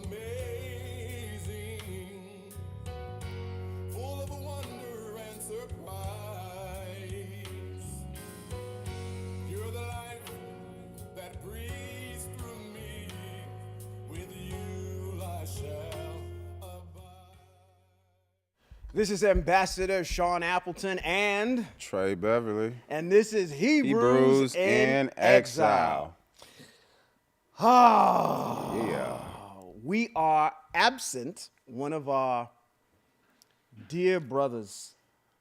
amazing, full of wonder and surprise. You're the life that breathes through me. With you I shall abide. This is Ambassador Sean Appleton and Trey Beverly. this is Hebrews in Exile. Yeah. We are absent one of our dear brothers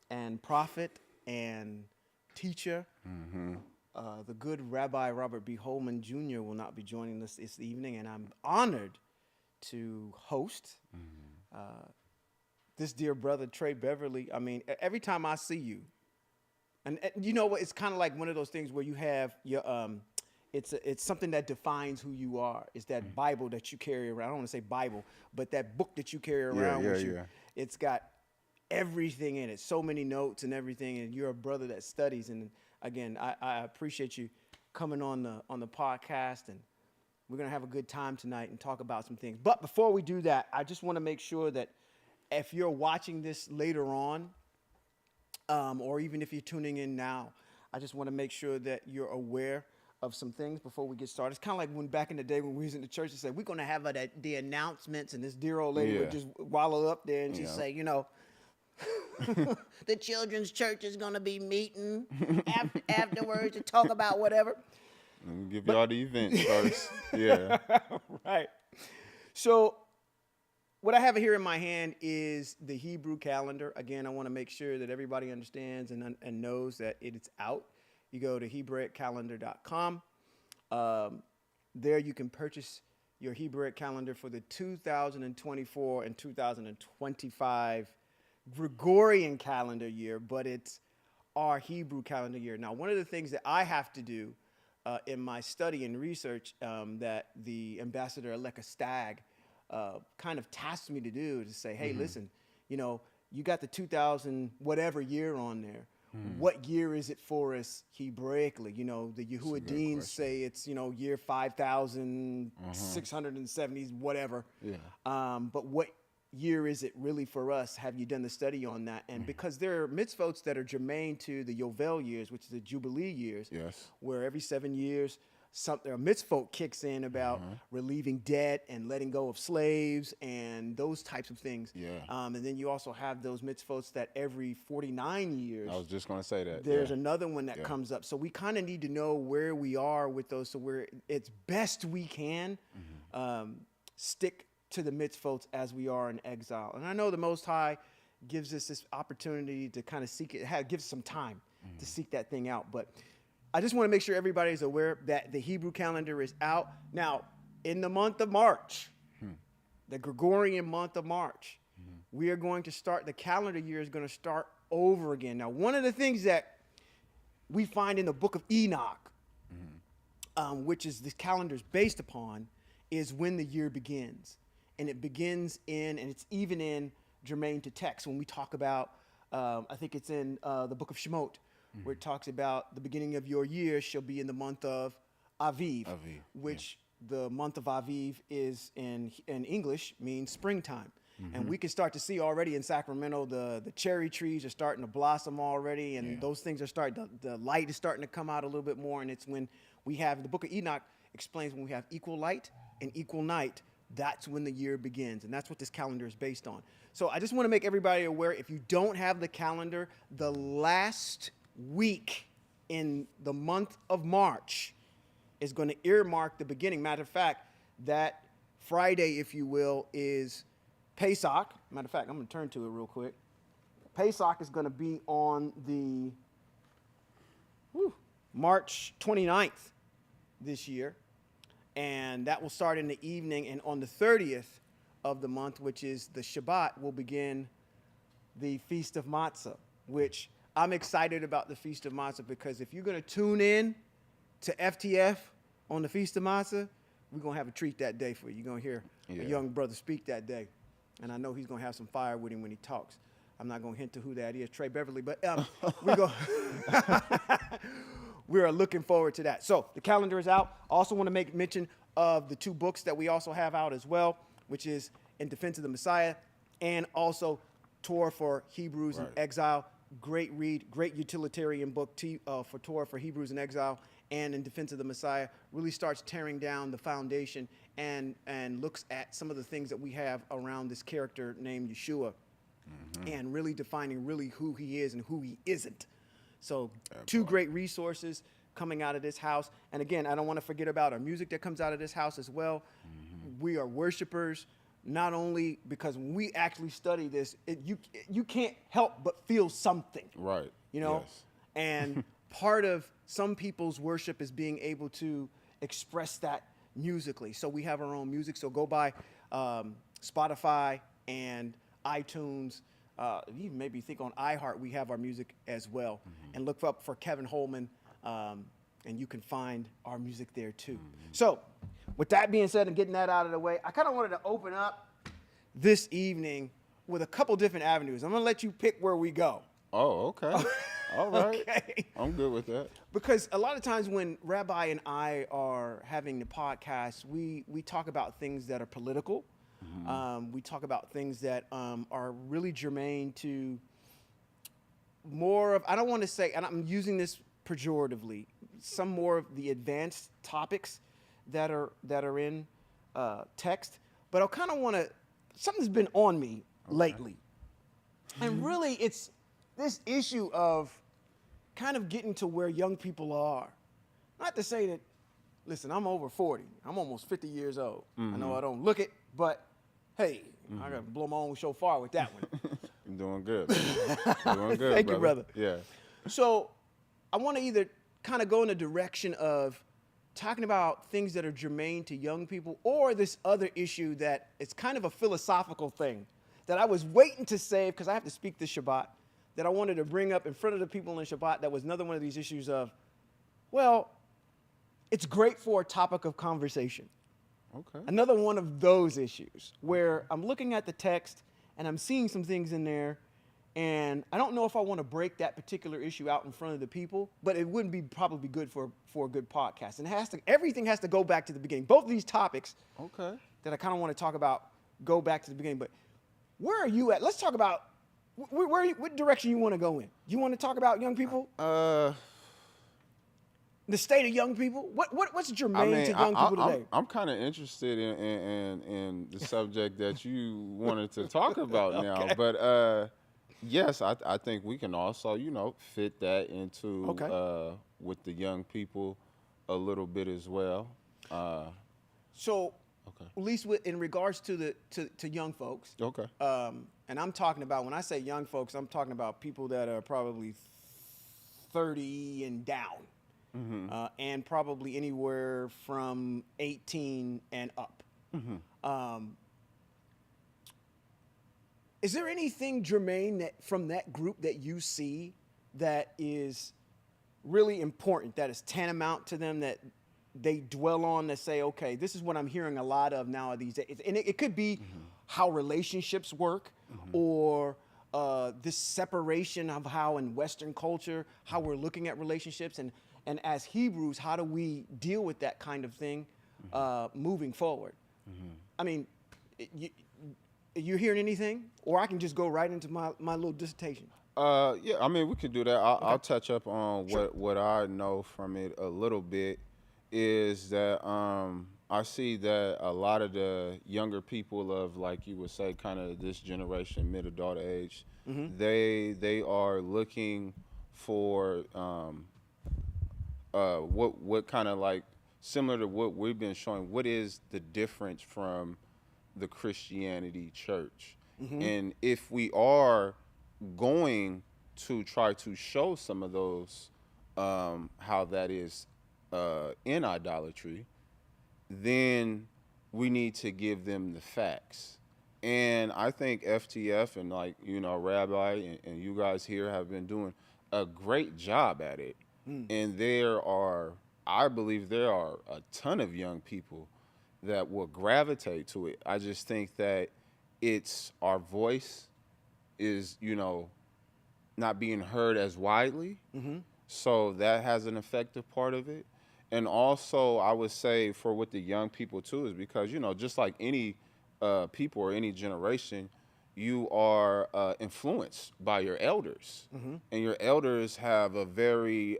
and prophet and teacher. The good Rabbi Robert Holman Jr. will not be joining us this evening, and I'm honored to host this dear brother, Trey Beverly. I mean, every time I see you, and you know what, it's kind of like one of those things where you have your, it's something that defines who you are. It's that Bible that you carry around. I don't want to say Bible, but that book that you carry around with you. It's got everything in it, so many notes and everything, and you're a brother that studies. And again, I appreciate you coming on the podcast, and we're gonna have a good time tonight and talk about some things. But before we do that, I just want to make sure that if you're watching this later on, or even if you're tuning in now, I just want to make sure that you're aware of some things before we get started. It's kind of like when back in the day when we was in the church, they said, we're going to have the announcements, and this dear old lady would just wallow up there and she'd say, you know, the children's church is going to be meeting afterwards to talk about whatever. Let me give y'all the event first. Yeah. Right. So what I have here in my hand is the Hebrew calendar. Again, I want to make sure that everybody understands and knows that it is out. You go to HebraiCalendar.com. There you can purchase your Hebraic calendar for the 2024 and 2025 Gregorian calendar year, but it's our Hebrew calendar year. Now, one of the things that I have to do in my study and research that the ambassador-elect Stagg kind of tasked me to do to say, hey, listen, you know, you got the 2000 whatever year on there. What year is it for us Hebraically? You know, the Yehudim say it's, you know, year 5,670, whatever. Yeah. But what year is it really for us? Have you done the study on that? And because there are mitzvot that are germane to the Yovel years, which is the Jubilee years, where every 7 years, a mitzvot kicks in about relieving debt and letting go of slaves and those types of things. And then you also have those mitzvot that every 49 years. I was just going to say that. There's another one that comes up. So we kind of need to know where we are with those. So it's best we can stick to the mitzvot as we are in exile. And I know the Most High gives us this opportunity to kind of seek it, gives us some time to seek that thing out. But I just want to make sure everybody is aware that the Hebrew calendar is out. Now, in the month of March, the Gregorian month of March, we are going to start, the calendar year is going to start over again. Now, one of the things that we find in the book of Enoch, which is this calendar is based upon, is when the year begins. And it begins and it's even in germane to text. When we talk about, I think it's in the book of Shemot, where it talks about the beginning of your year shall be in the month of Aviv, which the month of Aviv is in English means springtime. And we can start to see already in Sacramento, the cherry trees are starting to blossom already, and those things are starting, the light is starting to come out a little bit more. And it's when we have, the book of Enoch explains when we have equal light and equal night, that's when the year begins. And that's what this calendar is based on. So I just want to make everybody aware, if you don't have the calendar, the last week in the month of March is going to earmark the beginning. Matter of fact, that Friday, if you will, is Pesach. Matter of fact, I'm going to turn to it real quick. Pesach is going to be on the March 29th this year. And that will start in the evening. And on the 30th of the month, which is the Shabbat, will begin the Feast of Matzah, which I'm excited about the Feast of Matzah, because if you're going to tune in to FTF on the Feast of Matzah, we're going to have a treat that day for you. You're going to hear a young brother speak that day. And I know he's going to have some fire with him when he talks. I'm not going to hint to who that is, Trey Beverly, but we are looking forward to that. So the calendar is out. I also want to make mention of the two books that we also have out as well. which is In Defense of the Messiah, and also Torah for Hebrews in Right. Exile. Great read, great utilitarian book for Torah for Hebrews in Exile and In Defense of the Messiah. Really starts tearing down the foundation and looks at some of the things that we have around this character named Yeshua, and really defining really who he is and who he isn't. So two great resources coming out of this house. And again, I don't want to forget about our music that comes out of this house as well. We are worshipers, not only because when we actually study this, you can't help but feel something. Right. You know? Yes. And part of some people's worship is being able to express that musically. So we have our own music. So go by Spotify and iTunes. Even maybe think on iHeart, we have our music as well. And look up for Kevin Holman, and you can find our music there too. So with that being said and getting that out of the way, I kind of wanted to open up this evening with a couple different avenues. I'm going to let you pick where we go. Oh, okay. All right. Okay. I'm good with that. Because a lot of times when Rabbi and I are having the podcast, we talk about things that are political. We talk about things that are really germane to more of, I don't want to say, and I'm using this pejoratively, some more of the advanced topics that are in text. But I kind of want to, something's been on me lately. And really it's this issue of kind of getting to where young people are. Not to say that, listen, I'm over 40. I'm almost 50 years old. I know I don't look it, but hey, I got to blow my own shofar with that one. I'm doing good. Doing good, Thank you, brother. Yeah. So I want to either kind of go in the direction of talking about things that are germane to young people, or this other issue that it's kind of a philosophical thing that I was waiting to say because I have to speak this Shabbat, that I wanted to bring up in front of the people in Shabbat. That was another one of these issues of, well, it's great for a topic of conversation. Okay. Another one of those issues where I'm looking at the text and I'm seeing some things in there, and I don't know if I want to break that particular issue out in front of the people, but it wouldn't be probably good for a good podcast. And everything has to go back to the beginning. Both of these topics that I kind of want to talk about go back to the beginning. But where are you at? Let's talk about what direction you want to go in. You want to talk about young people? The state of young people? What's germane to young people today? I'm kind of interested in the subject that you wanted to talk about now. But yes, I think we can also, fit that into with the young people a little bit as well. So, at least in regards to young folks. Okay. And I'm talking about, when I say young folks, I'm talking about people that are probably 30 and down. And probably anywhere from 18 and up. Is there anything germane from that group that you see that is really important, that is tantamount to them, that they dwell on, that say, okay, this is what I'm hearing a lot of nowadays? And it could be how relationships work, or this separation of how in Western culture, how we're looking at relationships, and as Hebrews, how do we deal with that kind of thing moving forward? I mean, you hearing anything? Or I can just go right into my little dissertation. Yeah, I mean, we can do that. I'll touch up on what I know from it a little bit. Is that I see that a lot of the younger people of, like you would say, kind of this generation, mid-adult age, they are looking for what kind of, like, similar to what we've been showing, what is the difference from the Christianity church? And if we are going to try to show some of those, how that is in idolatry, then we need to give them the facts. And I think FTF and, like, Rabbi and you guys here have been doing a great job at it. And I believe there are a ton of young people that will gravitate to it. I just think that it's our voice is, not being heard as widely. So that has an effective part of it. And also, I would say for with the young people too, is because, just like any people or any generation, you are influenced by your elders, and your elders have a very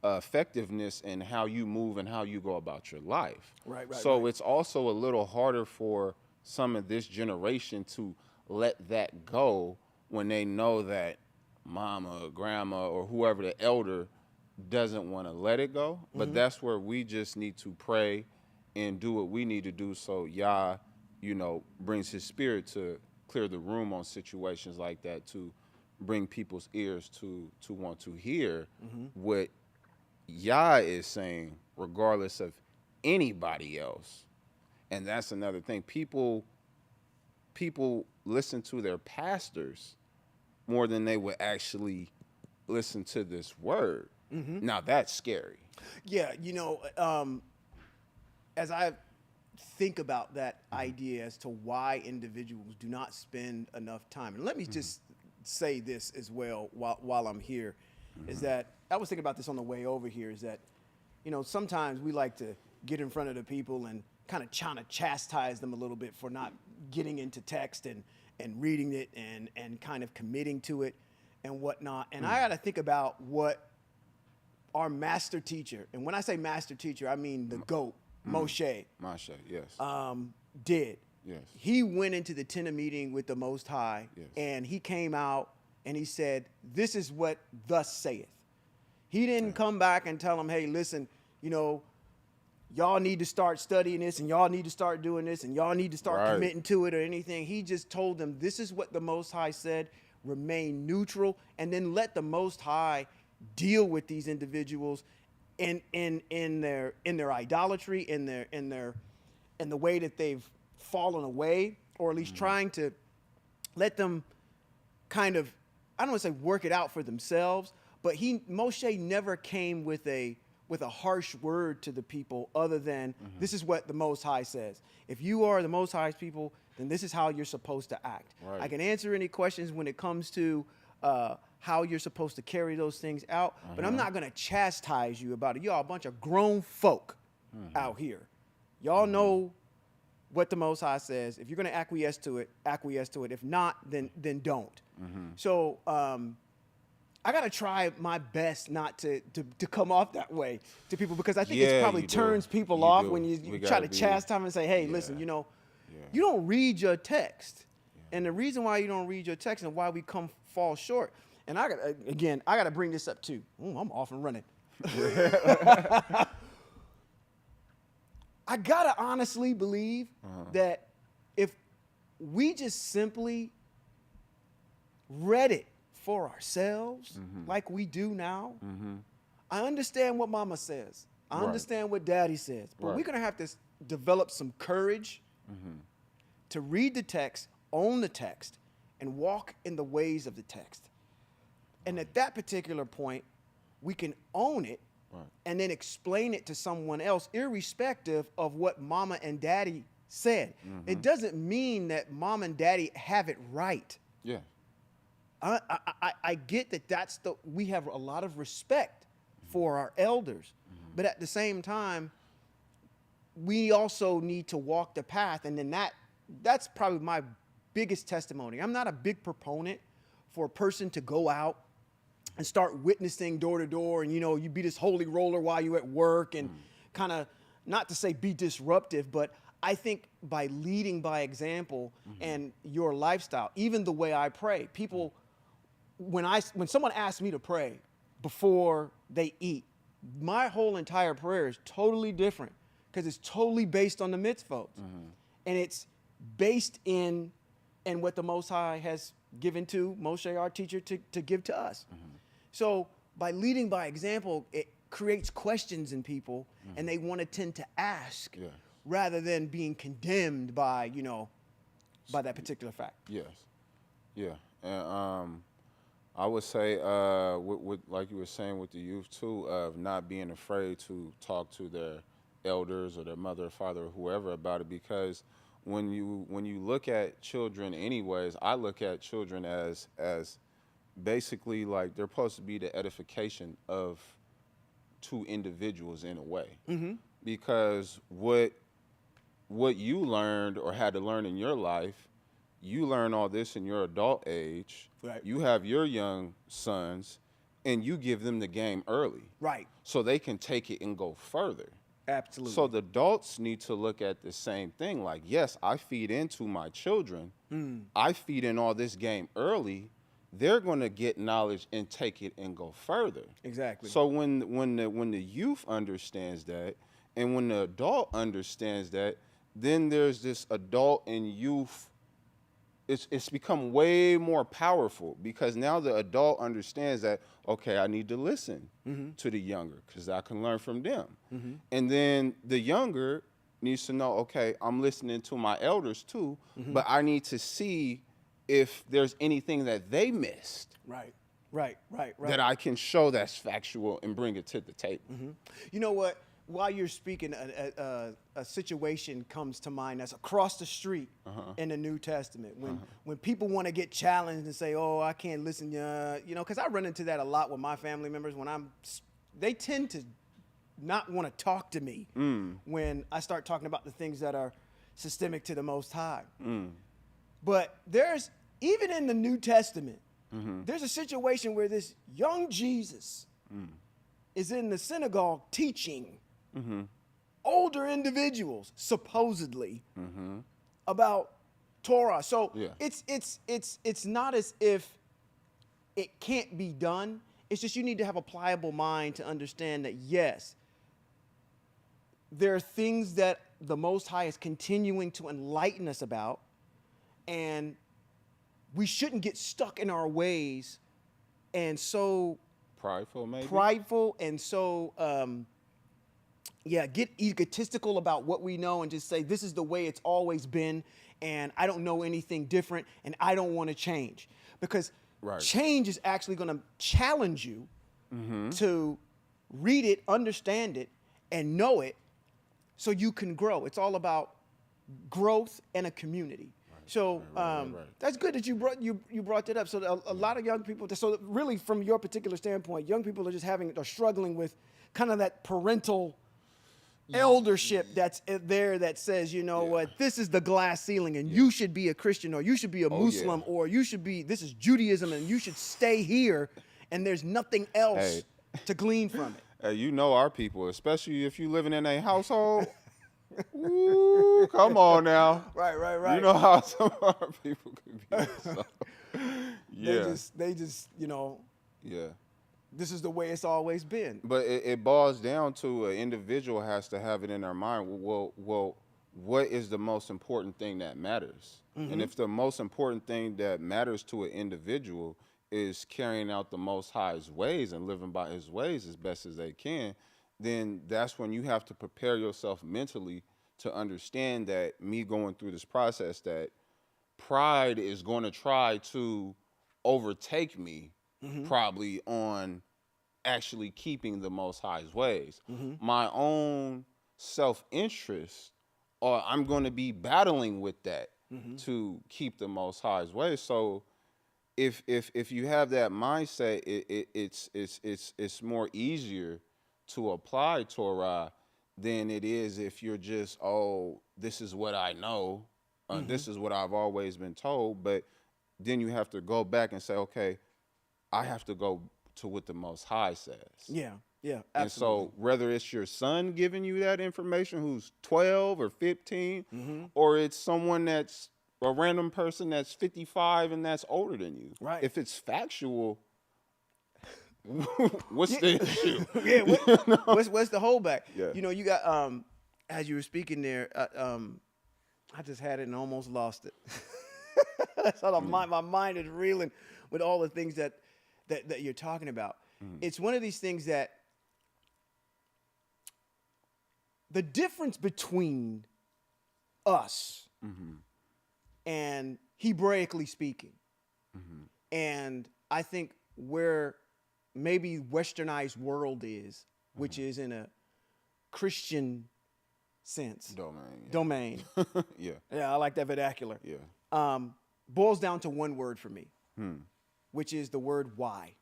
effectiveness in how you move and how you go about your life. Right. So it's also a little harder for some of this generation to let that go when they know that mama, grandma, or whoever the elder doesn't want to let it go. But that's where we just need to pray and do what we need to do, so Yah, brings his spirit to clear the room on situations like that, to bring people's ears to want to hear what Yah is saying, regardless of anybody else. And that's another thing. People listen to their pastors more than they would actually listen to this word. Now that's scary. Yeah, as I think about that idea as to why individuals do not spend enough time, and let me just say this as well while I'm here, is that I was thinking about this on the way over here, is that, sometimes we like to get in front of the people and kind of trying to chastise them a little bit for not getting into text and reading it and kind of committing to it and whatnot. And I got to think about what our master teacher, and when I say master teacher, I mean the GOAT, Moshe, Yes. did. Yes. He went into the Tent of Meeting with the Most High, Yes. and he came out and he said, "This is what thus saith." He didn't come back and tell them, "Hey, listen, y'all need to start studying this, and y'all need to start doing this, and y'all need to start committing to it," or anything. He just told them, "This is what the Most High said. Remain neutral, and then let the Most High deal with these individuals in their idolatry, in the way that they've fallen away, or at least trying to let them kind of, I don't want to say work it out for themselves, but Moshe never came with a harsh word to the people other than this is what the Most High says. If you are the Most High's people, then this is how you're supposed to act. Right. I can answer any questions when it comes to how you're supposed to carry those things out, but I'm not going to chastise you about it. Y'all a bunch of grown folk out here. Y'all know what the Most High says. If you're going to acquiesce to it, acquiesce to it. If not, then don't. So I got to try my best not to come off that way to people, because I think it probably turns people off when you try to chastise them and say, "Hey, listen, you don't read your text." And the reason why you don't read your text and why we fall short, and I got to bring this up too. Ooh, I'm off and running. I got to honestly believe that if we just simply read it for ourselves like we do now, I understand what mama says. I understand what daddy says. But we're going to have to develop some courage to read the text, own the text, and walk in the ways of the text. And at that particular point, we can own it and then explain it to someone else, irrespective of what mama and daddy said. It doesn't mean that mom and daddy have it right. Yeah. I get that we have a lot of respect for our elders, but at the same time, we also need to walk the path. And then that's probably my biggest testimony. I'm not a big proponent for a person to go out and start witnessing door to door, and you be this holy roller while you're at work and kind of, not to say be disruptive, but I think by leading by example and your lifestyle, even the way I pray, people, when someone asks me to pray before they eat, my whole entire prayer is totally different, because it's totally based on the mitzvot, and it's based in what the Most High has given to Moshe, our teacher, to give to us. So by leading by example, it creates questions in people, and they want to tend to ask rather than being condemned by that particular fact. Yes. Yeah. And I would say, with like you were saying with the youth too, of not being afraid to talk to their elders or their mother or father or whoever about it, because when you look at children anyways, I look at children as basically like they're supposed to be the edification of two individuals in a way. Because what what you learned or had to learn in your life, you learn all this in your adult age. Right. You have your young sons, and you give them the game early. Right. So they can take it and go further. Absolutely. So the adults need to look at the same thing. Like, yes, I feed into my children. I feed in all this game early. They're going to get knowledge and take it and go further. Exactly. So when the youth understands that, and when the adult understands that, then there's this adult and youth. It's become way more powerful because now the adult understands that, okay, I need to listen to the younger because I can learn from them. And then the younger needs to know, okay, I'm listening to my elders too, but I need to see if there's anything that they missed. Right. That I can show that's factual and bring it to the table. You know what? While you're speaking, a situation comes to mind that's across the street in the New Testament. When people want to get challenged and say, "Oh, I can't listen," you know, because I run into that a lot with my family members. They tend to not want to talk to me when I start talking about the things that are systemic to the Most High. But there's even in the New Testament, there's a situation where this young Jesus is in the synagogue teaching older individuals, supposedly, about Torah. So it's not as if it can't be done. It's just you need to have a pliable mind to understand that, yes, there are things that the Most High is continuing to enlighten us about, and we shouldn't get stuck in our ways and so prideful and so get egotistical about what we know and just say this is the way it's always been and I don't know anything different and I don't want to change, because change is actually going to challenge you to read it, understand it, and know it so you can grow. It's all about growth and a community. So that's good that you brought that up. So a lot of young people. So really, from your particular standpoint, young people are struggling with kind of that parental eldership that's there that says, you know what, this is the glass ceiling, and you should be a Christian, or you should be a Muslim, or you should be, this is Judaism, and you should stay here, and there's nothing else to glean from it. Hey, you know our people, especially if you living in a household. Ooh, come on now. Right. You know how some of our people could be. So, They just, you know. Yeah. This is the way it's always been. But it boils down to an individual has to have it in their mind. Well, what is the most important thing that matters? And if the most important thing that matters to an individual is carrying out the Most High's ways and living by His ways as best as they can, then that's when you have to prepare yourself mentally to understand that me going through this process, that pride is going to try to overtake me probably on actually keeping the Most High's ways. My own self-interest, or I'm going to be battling with that to keep the Most High's ways. So if you have that mindset, it's more easier to apply Torah than it is if you're just, oh, this is what I know, this is what I've always been told. But then you have to go back and say, okay, I have to go to what the Most High says. Yeah, absolutely. And so whether it's your son giving you that information who's 12 or 15, or it's someone that's a random person that's 55 and that's older than you. Right. If it's factual, what's the issue? What's the holdback? Yeah. You know, you got, as you were speaking there, I just had it and almost lost it. So my mind is reeling with all the things that you're talking about. It's one of these things that the difference between us and Hebraically speaking, and I think where maybe westernized world is, which is in a Christian sense. Domain. Yeah, I like that vernacular. Yeah. Boils down to one word for me, which is the word why.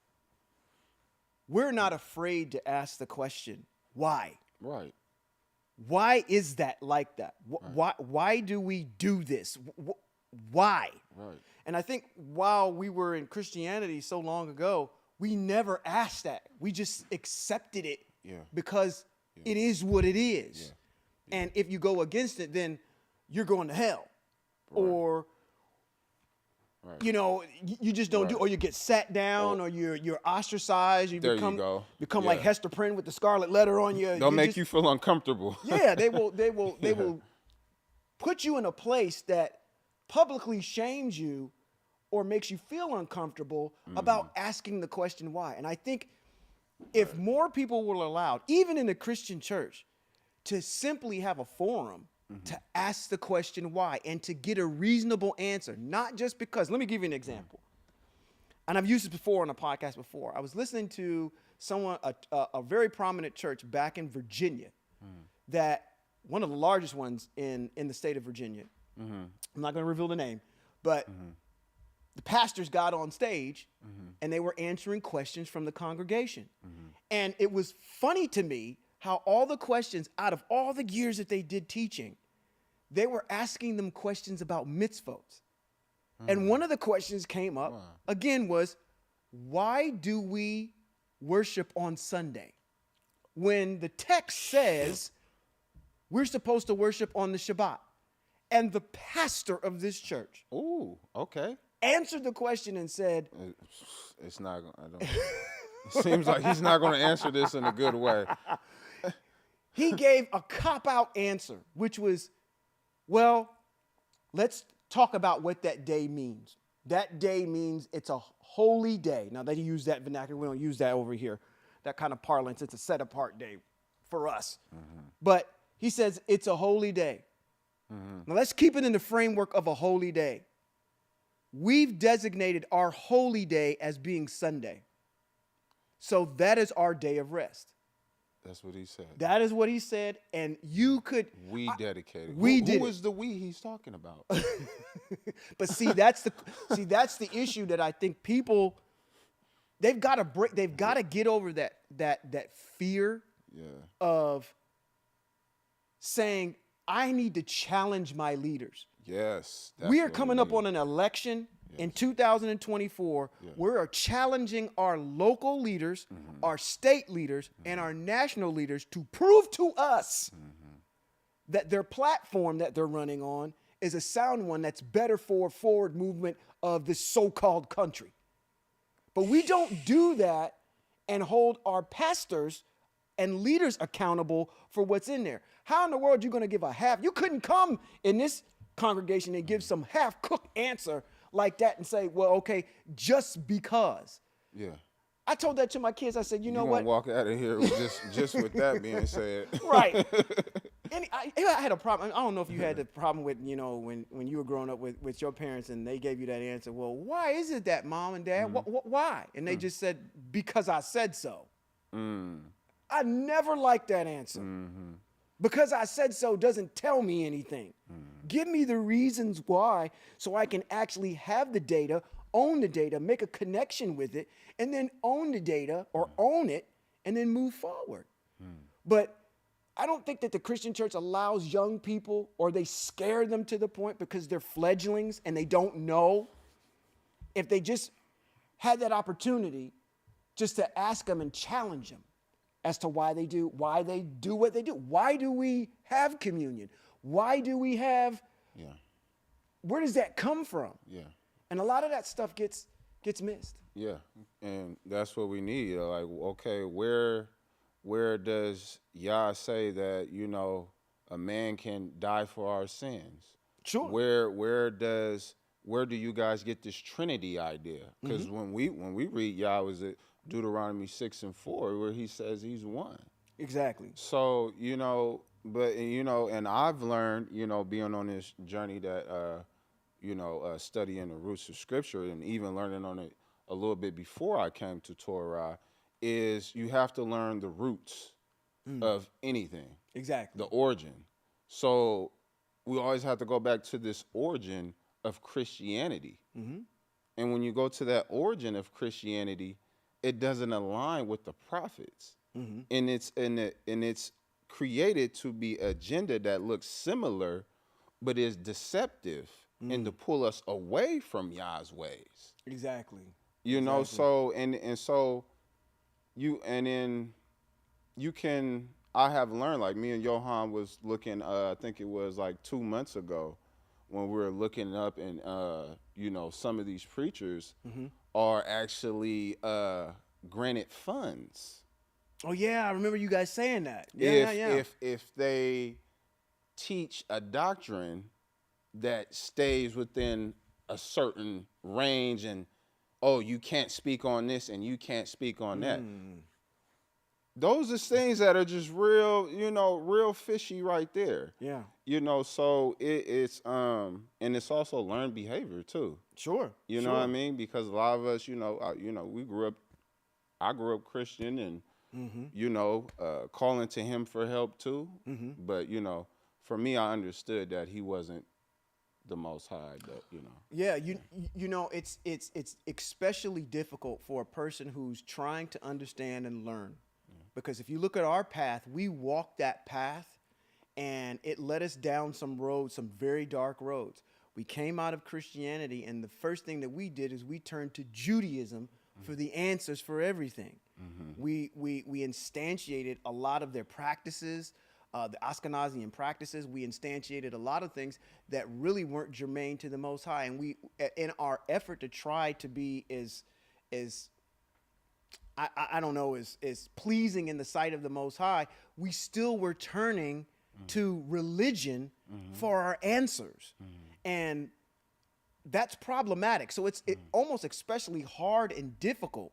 We're not afraid to ask the question, why? Right. Why is that like that? Why do we do this? Why? Right. And I think while we were in Christianity so long ago, we never asked that. We just accepted it because it is what it is. Yeah. And if you go against it, then you're going to hell. Right. Or, you know, you just don't do, or you get sat down, or you're ostracized. You become like Hester Prynne with the scarlet letter on you. They'll make you feel uncomfortable. Yeah, they will put you in a place that publicly shames you or makes you feel uncomfortable about asking the question why. And I think if more people were allowed, even in the Christian church, to simply have a forum to ask the question why and to get a reasonable answer, not just because. Let me give you an example. And I've used this before on a podcast before. I was listening to someone, a very prominent church back in Virginia, that one of the largest ones in the state of Virginia. I'm not going to reveal the name, but the pastors got on stage and they were answering questions from the congregation. And it was funny to me how all the questions, out of all the years that they did teaching, they were asking them questions about mitzvot. And one of the questions came up, again, was, why do we worship on Sunday? When the text says we're supposed to worship on the Shabbat. And the pastor of this church answered the question and said, it's not, it seems like he's not going to answer this in a good way. He gave a cop-out answer, which was, well, let's talk about what that day means. That day means it's a holy day. Now, they use that vernacular. We don't use that over here. That kind of parlance. It's a set-apart day for us. But he says it's a holy day. Now, let's keep it in the framework of a holy day. We've designated our holy day as being Sunday. So that is our day of rest. That's what he said. That is what he said, and you could. We dedicated. Who is the we he's talking about? But that's the issue that I think people, they've got to break. They've got to get over that fear of saying, I need to challenge my leaders. Yes. We are coming up on an election in 2024. We are challenging our local leaders, our state leaders, and our national leaders to prove to us that their platform that they're running on is a sound one that's better for forward movement of this so-called country. But we don't do that and hold our pastors and leaders accountable for what's in there. How in the world are you going to give a half? You couldn't come in this congregation and give some half-cooked answer like that and say, well, okay, just because. Yeah. I told that to my kids. I said, you know what? Walk out of here with just with that being said. Right. And I had a problem. I don't know if you had the problem with, you know, when you were growing up with your parents and they gave you that answer. Well, why is it that, Mom and Dad? Why? And they just said, because I said so. I never liked that answer. Because I said so doesn't tell me anything. Give me the reasons why so I can actually have the data, own the data, make a connection with it, and then own the data or own it and then move forward. But I don't think that the Christian church allows young people, or they scare them to the point because they're fledglings and they don't know. If they just had that opportunity just to ask them and challenge them as to why they do what they do. Why do we have communion? Why do we have, where does that come from? And a lot of that stuff gets missed. Yeah, and that's what we need. Like, okay, where does Yah say that, you know, a man can die for our sins? Sure. Where do you guys get this Trinity idea? Because when we read Yah, was it Deuteronomy 6:4, where he says he's one. Exactly. So, you know, and I've learned, you know, being on this journey that, studying the roots of Scripture and even learning on it a little bit before I came to Torah, is you have to learn the roots of anything. Exactly. The origin. So we always have to go back to this origin of Christianity. And when you go to that origin of Christianity, it doesn't align with the prophets. And it's created to be an agenda that looks similar, but is deceptive and to pull us away from Yah's ways. Exactly. You know, so and so then you can. I have learned, like me and Johan was looking. I think it was like 2 months ago when we were looking up, and you know, some of these preachers are actually granted funds. Oh yeah, I remember you guys saying that. If they teach a doctrine that stays within a certain range, and oh, you can't speak on this and you can't speak on that. Those are things that are just real, you know, real fishy right there. Yeah. You know, so it's and it's also learned behavior too. Sure. You know what I mean? Because a lot of us, you know, I grew up Christian, and you know, calling to him for help too. But you know, for me, I understood that he wasn't the Most High. That, you know. Yeah, you know, it's especially difficult for a person who's trying to understand and learn, because if you look at our path, we walked that path, and it led us down some roads, some very dark roads. We came out of Christianity, and the first thing that we did is we turned to Judaism for the answers for everything. We instantiated a lot of their practices, the Ashkenazian practices. We instantiated a lot of things that really weren't germane to the Most High, and we, in our effort to try to be as I don't know, as pleasing in the sight of the Most High, we still were turning to religion for our answers, and that's problematic. So it's almost especially hard and difficult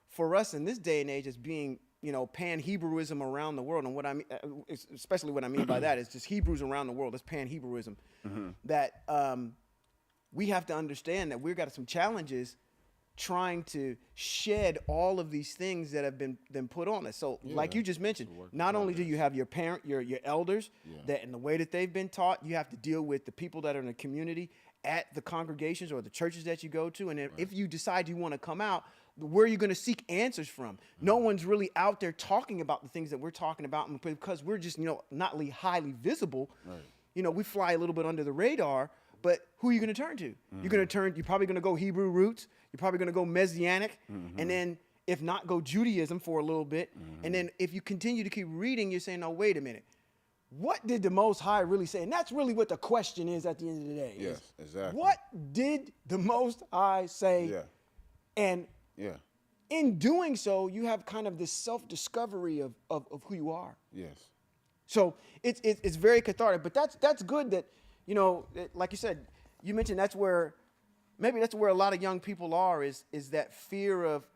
for us in this day and age, as being, you know, pan-Hebrewism around the world. And what I mean, especially what I mean by that is just Hebrews around the world. That's pan-Hebrewism. That we have to understand that we've got some challenges trying to shed all of these things that have been put on us. So like you just mentioned, not only do you have your your elders, that in the way that they've been taught, you have to deal with the people that are in the community at the congregations or the churches that you go to. And if you decide you want to come out, where are you going to seek answers from? No one's really out there talking about the things that we're talking about, and because we're just, you know, not highly visible, you know, we fly a little bit under the radar. But who are you going to turn to? You're probably going to go Hebrew roots. You're probably going to go Messianic. And then if not, go Judaism for a little bit. And then if you continue to keep reading, you're saying, no, wait a minute. What did the Most High really say? And that's really what the question is at the end of the day. Yes, exactly. What did the Most High say? Yeah. And in doing so, you have kind of this self-discovery of who you are. Yes. So it's very cathartic. But that's good that, you know, like you said, you mentioned maybe that's where a lot of young people are, is that fear of,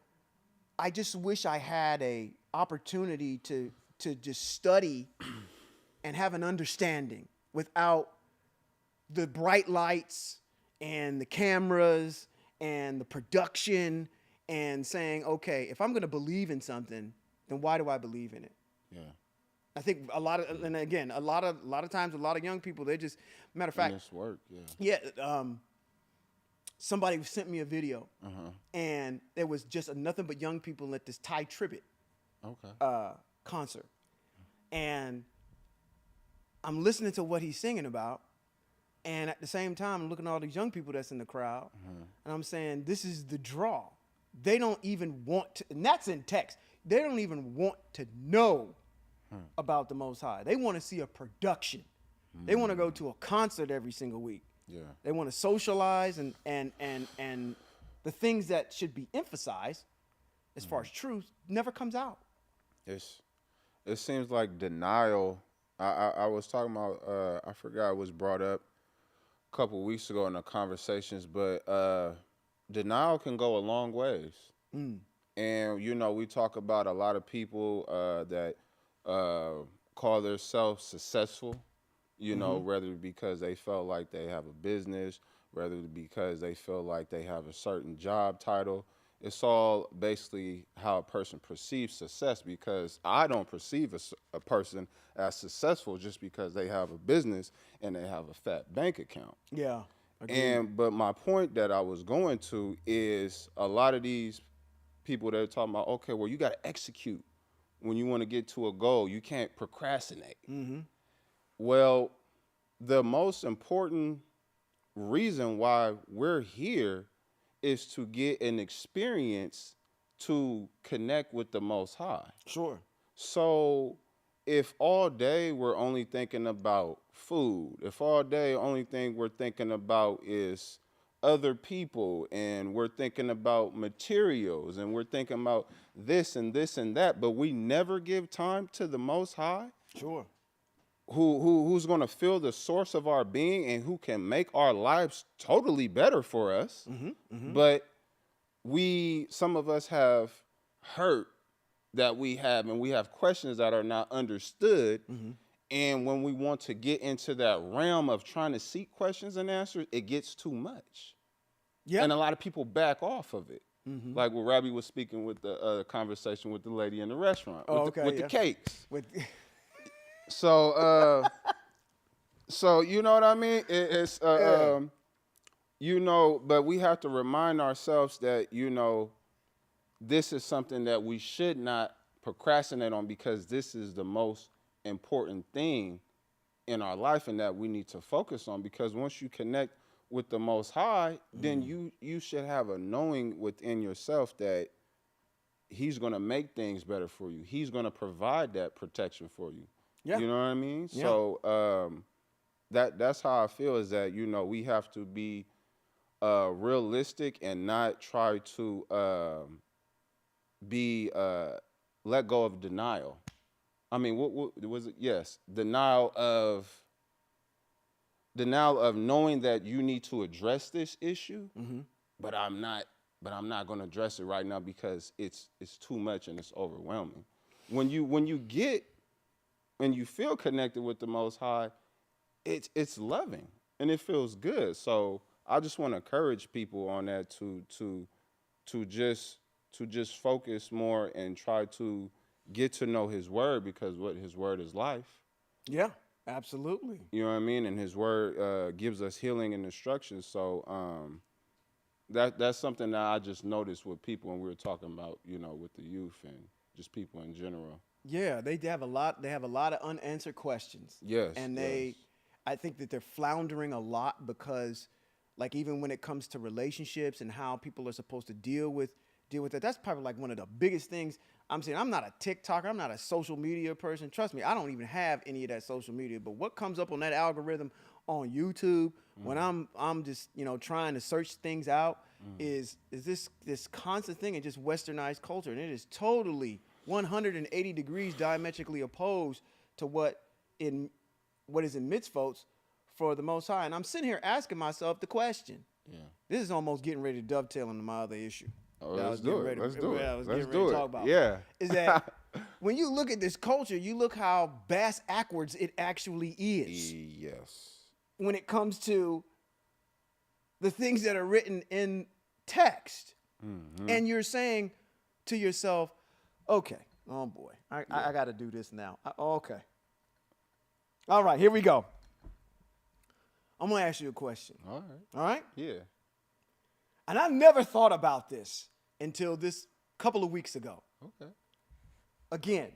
I just wish I had a opportunity to just study and have an understanding without the bright lights and the cameras and the production, and saying, okay, if I'm going to believe in something, then why do I believe in it? Yeah. I think a lot of times, a lot of young people, they just, matter of fact, this work, somebody sent me a video, and there was just nothing but young people at this Thai tribute concert, and I'm listening to what he's singing about, and at the same time, I'm looking at all these young people that's in the crowd, and I'm saying, this is the draw. They don't even want to, and that's in text, they don't even want to know about the Most High. They want to see a production. They want to go to a concert every single week. Yeah. They want to socialize, and the things that should be emphasized as far as truth never comes out. It seems like denial. I was talking about, I forgot it was brought up a couple weeks ago in the conversations, but denial can go a long ways. And, you know, we talk about a lot of people that call themselves successful, you know, whether because they felt like they have a business, whether because they feel like they have a certain job title. It's all basically how a person perceives success, because I don't perceive a person as successful just because they have a business and they have a fat bank account. Yeah. But my point that I was going to is, a lot of these people that are talking about, okay, well, you got to execute when you want to get to a goal, you can't procrastinate. Well, the most important reason why we're here is to get an experience to connect with the Most High. Sure. So if all day we're only thinking about food, if all day only thing we're thinking about is other people, and we're thinking about materials, and we're thinking about this and this and that, but we never give time to the Most High, Sure. who's going to fill the source of our being and who can make our lives totally better for us. But some of us have hurt that we have, and we have questions that are not understood. And when we want to get into that realm of trying to seek questions and answers, it gets too much. Yeah. And a lot of people back off of it. Like what Rabbi was speaking with the conversation with the lady in the restaurant, with the cakes. So, so you know what I mean? You know, but we have to remind ourselves that, you know, this is something that we should not procrastinate on, because this is the most important thing in our life and that we need to focus on. Because once you connect with the Most High, then you should have a knowing within yourself that He's going to make things better for you. He's going to provide that protection for you. Yeah. You know what I mean? Yeah. So that's how I feel, is that, you know, we have to be realistic and not try to let go of denial. I mean, what was it? Yes, denial of knowing that you need to address this issue, but I'm not going to address it right now because it's too much and it's overwhelming. When you feel connected with the Most High, it's loving and it feels good. So I just want to encourage people on that to just focus more and try to get to know His Word, because what His Word is life. Yeah, absolutely. You know what I mean? And His Word gives us healing and instruction. So that's something that I just noticed with people when we were talking about, you know, with the youth and just people in general. Yeah, they have a lot of unanswered questions. Yes. And I think that they're floundering a lot because, like, even when it comes to relationships and how people are supposed to deal with it, that's probably like one of the biggest things I'm saying. I'm not a TikToker. I'm not a social media person. Trust me, I don't even have any of that social media. But what comes up on that algorithm on YouTube when I'm just, you know, trying to search things out is this constant thing in just westernized culture. And it is totally 180 degrees diametrically opposed to what is in mitzvot for the Most High. And I'm sitting here asking myself the question. Yeah. This is almost getting ready to dovetail into my other issue. Oh, let's do it. Let's do it. I was Let's getting ready to talk about. Yeah. Is that when you look at this culture, you look how bass-ackwards it actually is. Yes. When it comes to the things that are written in text. And you're saying to yourself, okay, oh boy, I got to do this now. Okay. All right, here we go. I'm going to ask you a question. All right. All right? Yeah. And I never thought about this until this couple of weeks ago. Okay. Again,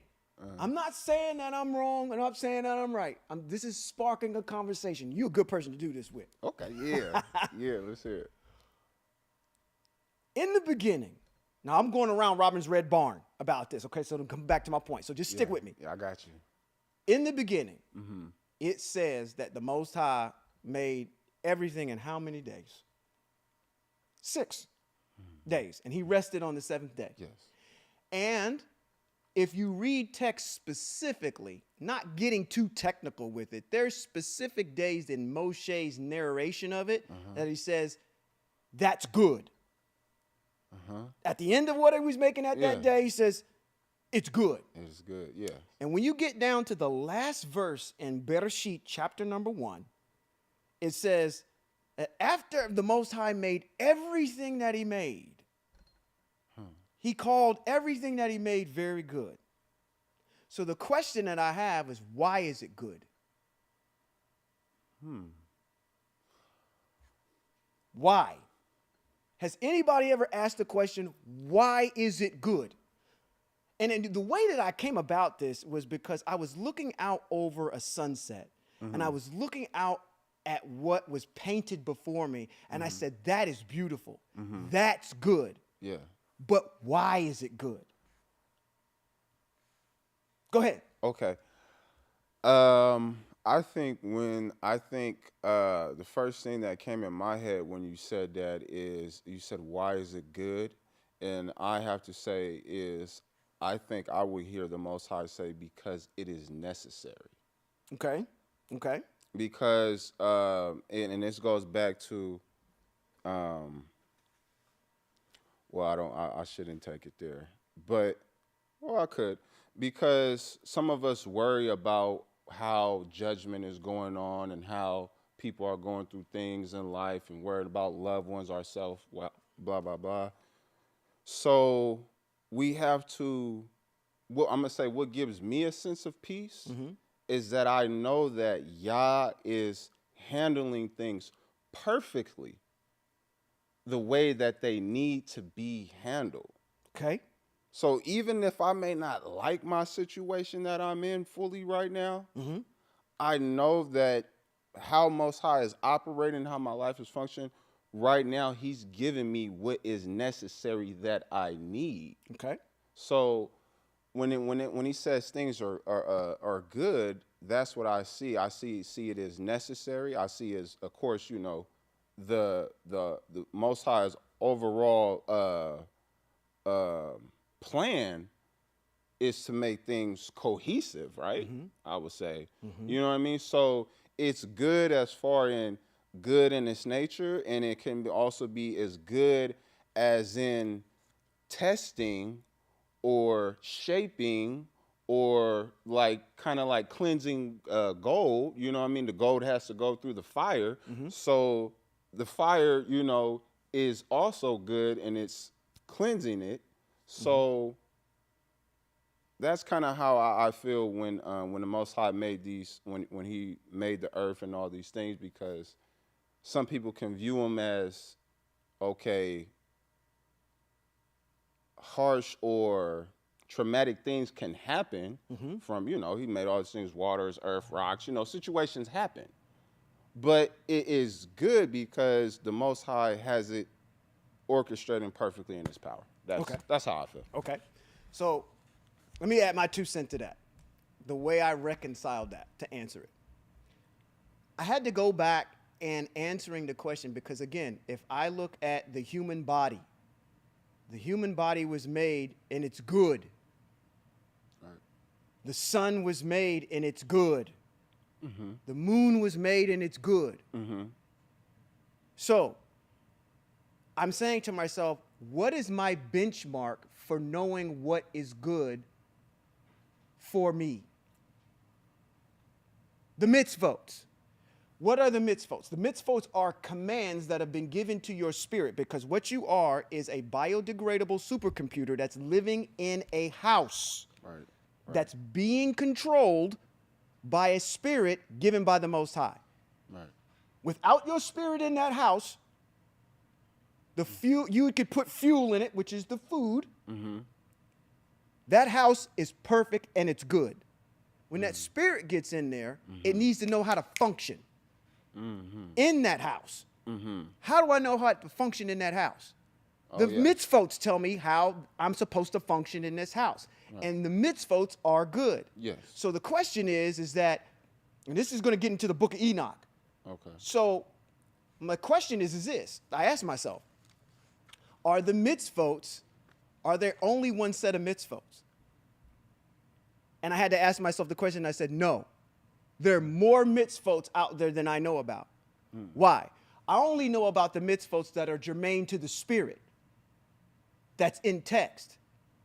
I'm not saying that I'm wrong, and I'm saying that I'm right. This is sparking a conversation. You're a good person to do this with. Okay, yeah. Yeah, let's hear it. In the beginning, now I'm going around Robin's Red Barn about this, okay? So to come back to my point. So just stick with me. Yeah, I got you. In the beginning, it says that the Most High made everything in how many days? 6 days. And He rested on the 7th day. Yes. And if you read text specifically, not getting too technical with it, there's specific days in Moshe's narration of it that he says, that's good. At the end of what he was making at that day, he says, it's good. It's good, yeah. And when you get down to the last verse in Bereshit, chapter number 1, it says that after the Most High made everything that He made, He called everything that He made very good. So the question that I have is, why is it good? Why? Has anybody ever asked the question, why is it good? And then the way that I came about this was because I was looking out over a sunset, and I was looking out at what was painted before me, and I said, that is beautiful. That's good. Yeah. But why is it good? Go ahead. Okay. I think the first thing that came in my head when you said that is you said, why is it good? And I have to say is I think I would hear the Most High say because it is necessary. Okay. Because and this goes back to I shouldn't take it there, but I could, because some of us worry about how judgment is going on and how people are going through things in life and worried about loved ones, ourselves, blah blah blah. So we have to. Well, I'm gonna say what gives me a sense of peace is that I know that Yah is handling things perfectly the way that they need to be handled. Okay. So even if I may not like my situation that I'm in fully right now, I know that how Most High is operating, how my life is functioning right now, he's giving me what is necessary that I need. Okay. So when he says things are good, that's what I see. I see it as necessary. I see as, of course, you know, the Most High's overall plan is to make things cohesive, right? I would say, you know what I mean? So it's good as far in good in its nature, and it can also be as good as in testing or shaping or like kind of like cleansing gold. You know what I mean? The gold has to go through the fire. So the fire, you know, is also good and it's cleansing it. So that's kind of how I feel when the Most High made these, when he made the earth and all these things, because some people can view them as, okay, harsh or traumatic things can happen from, you know, he made all these things, waters, earth, rocks, you know, situations happen. But it is good because the Most High has it orchestrating perfectly in his power. That's how I feel. Okay. So let me add my 2 cents to that. The way I reconciled that to answer it. I had to go back and answering the question because, again, if I look at the human body was made and it's good. Right. The sun was made and it's good. The moon was made and it's good. So I'm saying to myself, what is my benchmark for knowing what is good for me? The mitzvot. What are the mitzvot? The mitzvot are commands that have been given to your spirit, because what you are is a biodegradable supercomputer that's living in a house that's being controlled by a spirit given by the Most High. Without your spirit in that house, the fuel, you could put fuel in it, which is the food. That house is perfect and it's good. When that spirit gets in there, it needs to know how to function in that house. How do I know how to function in that house? The mitzvot tell me how I'm supposed to function in this house. And the mitzvot are good. Yes. So the question is that, and this is going to get into the book of Enoch. Okay. So my question is this. I asked myself, are the mitzvot, are there only one set of mitzvot? And I had to ask myself the question. I said, no. There are more mitzvot out there than I know about. Why? I only know about the mitzvot that are germane to the spirit. That's in text.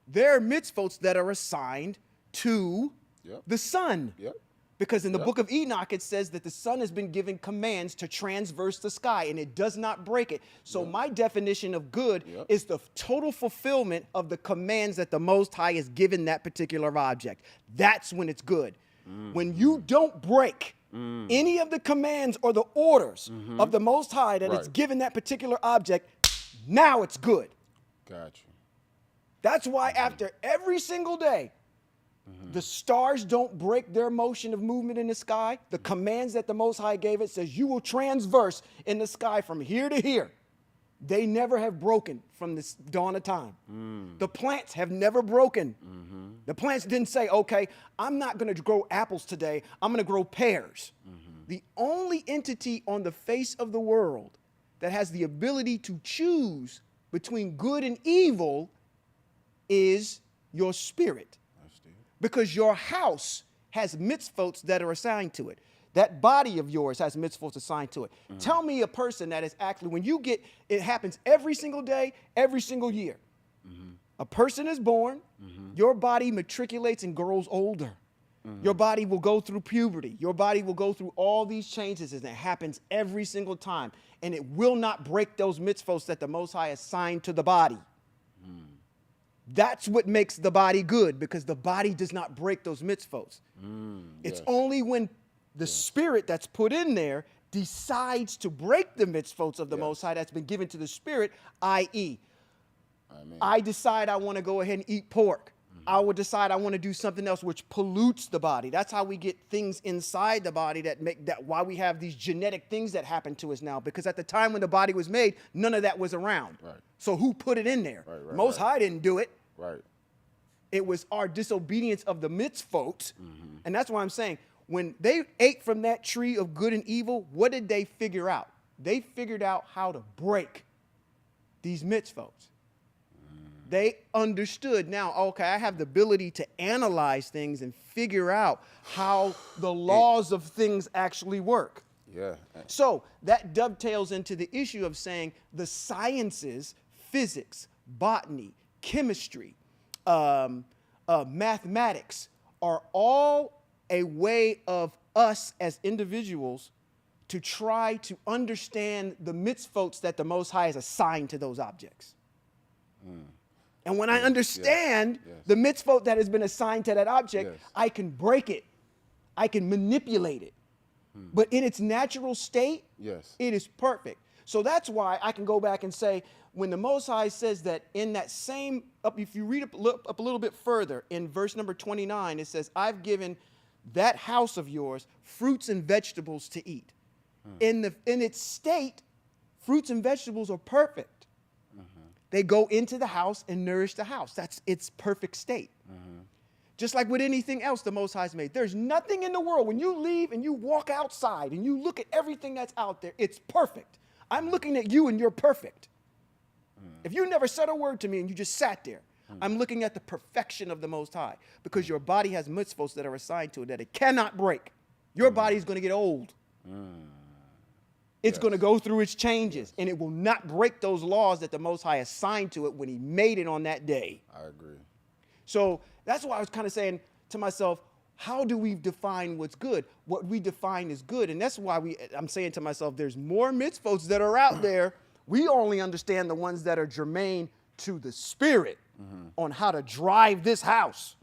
There are mitzvot that are assigned to the sun. Because in the book of Enoch, it says that the sun has been given commands to transverse the sky, and it does not break it. So my definition of good is the total fulfillment of the commands that the Most High has given that particular object. That's when it's good. When you don't break any of the commands or the orders of the Most High that it's given that particular object, now it's good. Gotcha. That's why after every single day, the stars don't break their motion of movement in the sky. The commands that the Most High gave it says you will transverse in the sky from here to here. They never have broken from this dawn of time. The plants have never broken. The plants didn't say, okay, I'm not going to grow apples today. I'm going to grow pears. The only entity on the face of the world that has the ability to choose between good and evil is your spirit. Because your house has mitzvot that are assigned to it. That body of yours has mitzvot assigned to it. Tell me a person that is actually, when you get, it happens every single day, every single year. A person is born, your body matriculates and grows older. Your body will go through puberty. Your body will go through all these changes, and it happens every single time. And it will not break those mitzvot that the Most High assigned to the body. That's what makes the body good, because the body does not break those mitzvot. It's only when the spirit that's put in there decides to break the mitzvot of the Most High that's been given to the spirit, i.e., I decide I want to go ahead and eat pork. I will decide I want to do something else which pollutes the body. That's how we get things inside the body that make that why we have these genetic things that happen to us now. Because at the time when the body was made, none of that was around. So who put it in there? Most High didn't do it. It was our disobedience of the mitzvot. And that's why I'm saying, when they ate from that tree of good and evil, what did they figure out? They figured out how to break these mitzvot. They understood now, okay, I have the ability to analyze things and figure out how the laws of things actually work. So that dovetails into the issue of saying the sciences, physics, botany, chemistry, mathematics are all a way of us as individuals to try to understand the mitzvot that the Most High has assigned to those objects. And when I understand the mitzvot that has been assigned to that object, I can break it. I can manipulate it. But in its natural state, it is perfect. So that's why I can go back and say, when the Most High says that in that same, if you read up a little bit further, in verse number 29, it says, I've given that house of yours fruits and vegetables to eat. In its state, fruits and vegetables are perfect. They go into the house and nourish the house. That's its perfect state. Just like with anything else the Most High's made. There's nothing in the world. When you leave and you walk outside and you look at everything that's out there, it's perfect. I'm looking at you and you're perfect. If you never said a word to me and you just sat there, I'm looking at the perfection of the Most High, because your body has mitzvot that are assigned to it that it cannot break. Your body is going to get old. It's going to go through its changes, and it will not break those laws that the Most High assigned to it when he made it on that day. I agree. So that's why I was kind of saying to myself, how do we define what's good? What we define is good. And that's why I'm saying to myself, there's more mitzvot that are out there. We only understand the ones that are germane to the spirit on how to drive this house.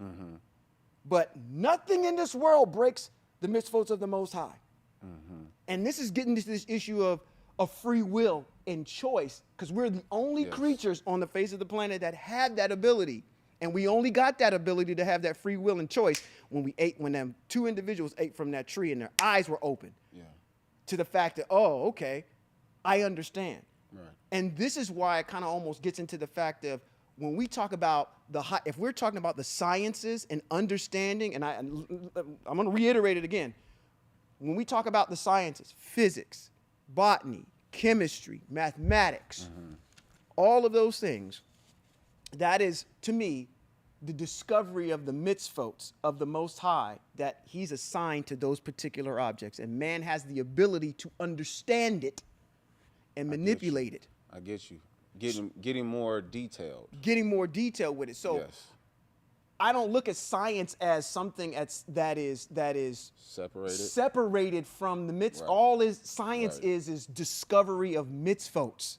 But nothing in this world breaks the mitzvot of the Most High. And this is getting to this issue of free will and choice, because we're the only creatures on the face of the planet that have that ability. And we only got that ability to have that free will and choice when them two individuals ate from that tree and their eyes were open to the fact that, oh, okay, I understand. And this is why it kind of almost gets into the fact of, when we talk about if we're talking about the sciences and understanding, and I'm going to reiterate it again. When we talk about the sciences, physics, botany, chemistry, mathematics, all of those things, that is, to me, the discovery of the mitzvot of the Most High that he's assigned to those particular objects. And man has the ability to understand it and manipulate it. I get you. Getting more detailed. Getting more detailed with it. So I don't look at science as something that is separated from the mitzvah. All science is discovery of mitzvot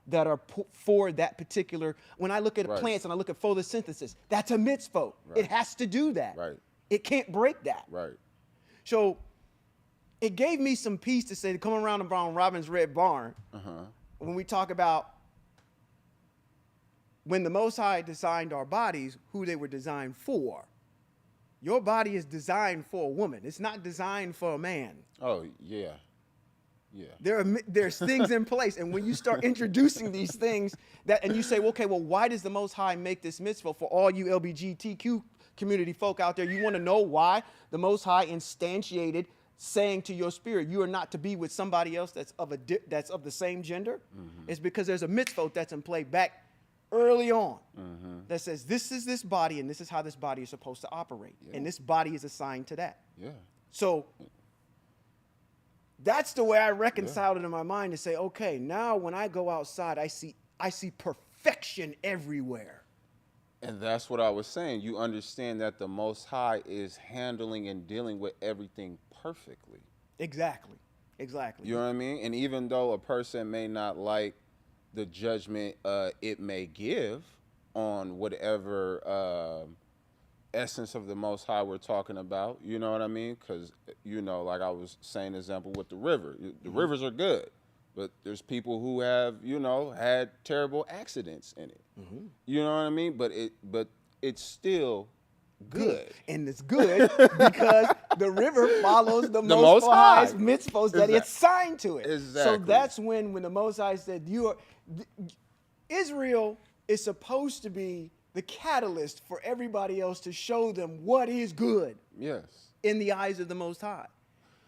that are for that particular. When I look at plants and I look at photosynthesis, that's a mitzvot. It has to do that. It can't break that. So it gave me some peace to say, to come around Robin's Red Barn, when we talk about when the Most High designed our bodies, who they were designed for. Your body is designed for a woman. It's not designed for a man. Oh, yeah. Yeah. There's things in place. And when you start introducing these things and you say, well, okay, well, why does the Most High make this mitzvah for all you LGBTQ community folk out there? You want to know why the Most High instantiated saying to your spirit, you are not to be with somebody else that's of the same gender? Mm-hmm. It's because there's a mitzvah that's in play back early on that says this is this body and this is how this body is supposed to operate. Yeah. And this body is assigned to that. Yeah. So that's the way I reconciled it in my mind to say, okay, now when I go outside, I see perfection everywhere. And that's what I was saying. You understand that the Most High is handling and dealing with everything perfectly. Exactly. You know what I mean? And even though a person may not like the judgment it may give on whatever essence of the Most High we're talking about, you know what I mean? Because, you know, like I was saying, example with the river. The rivers are good, but there's people who have, you know, had terrible accidents in it. Mm-hmm. You know what I mean? But it's still good. And it's good because the river follows the Most High's mitzvahs that it's signed to it. Exactly. So that's when the Most High said, Israel is supposed to be the catalyst for everybody else to show them what is good. Yes. In the eyes of the Most High.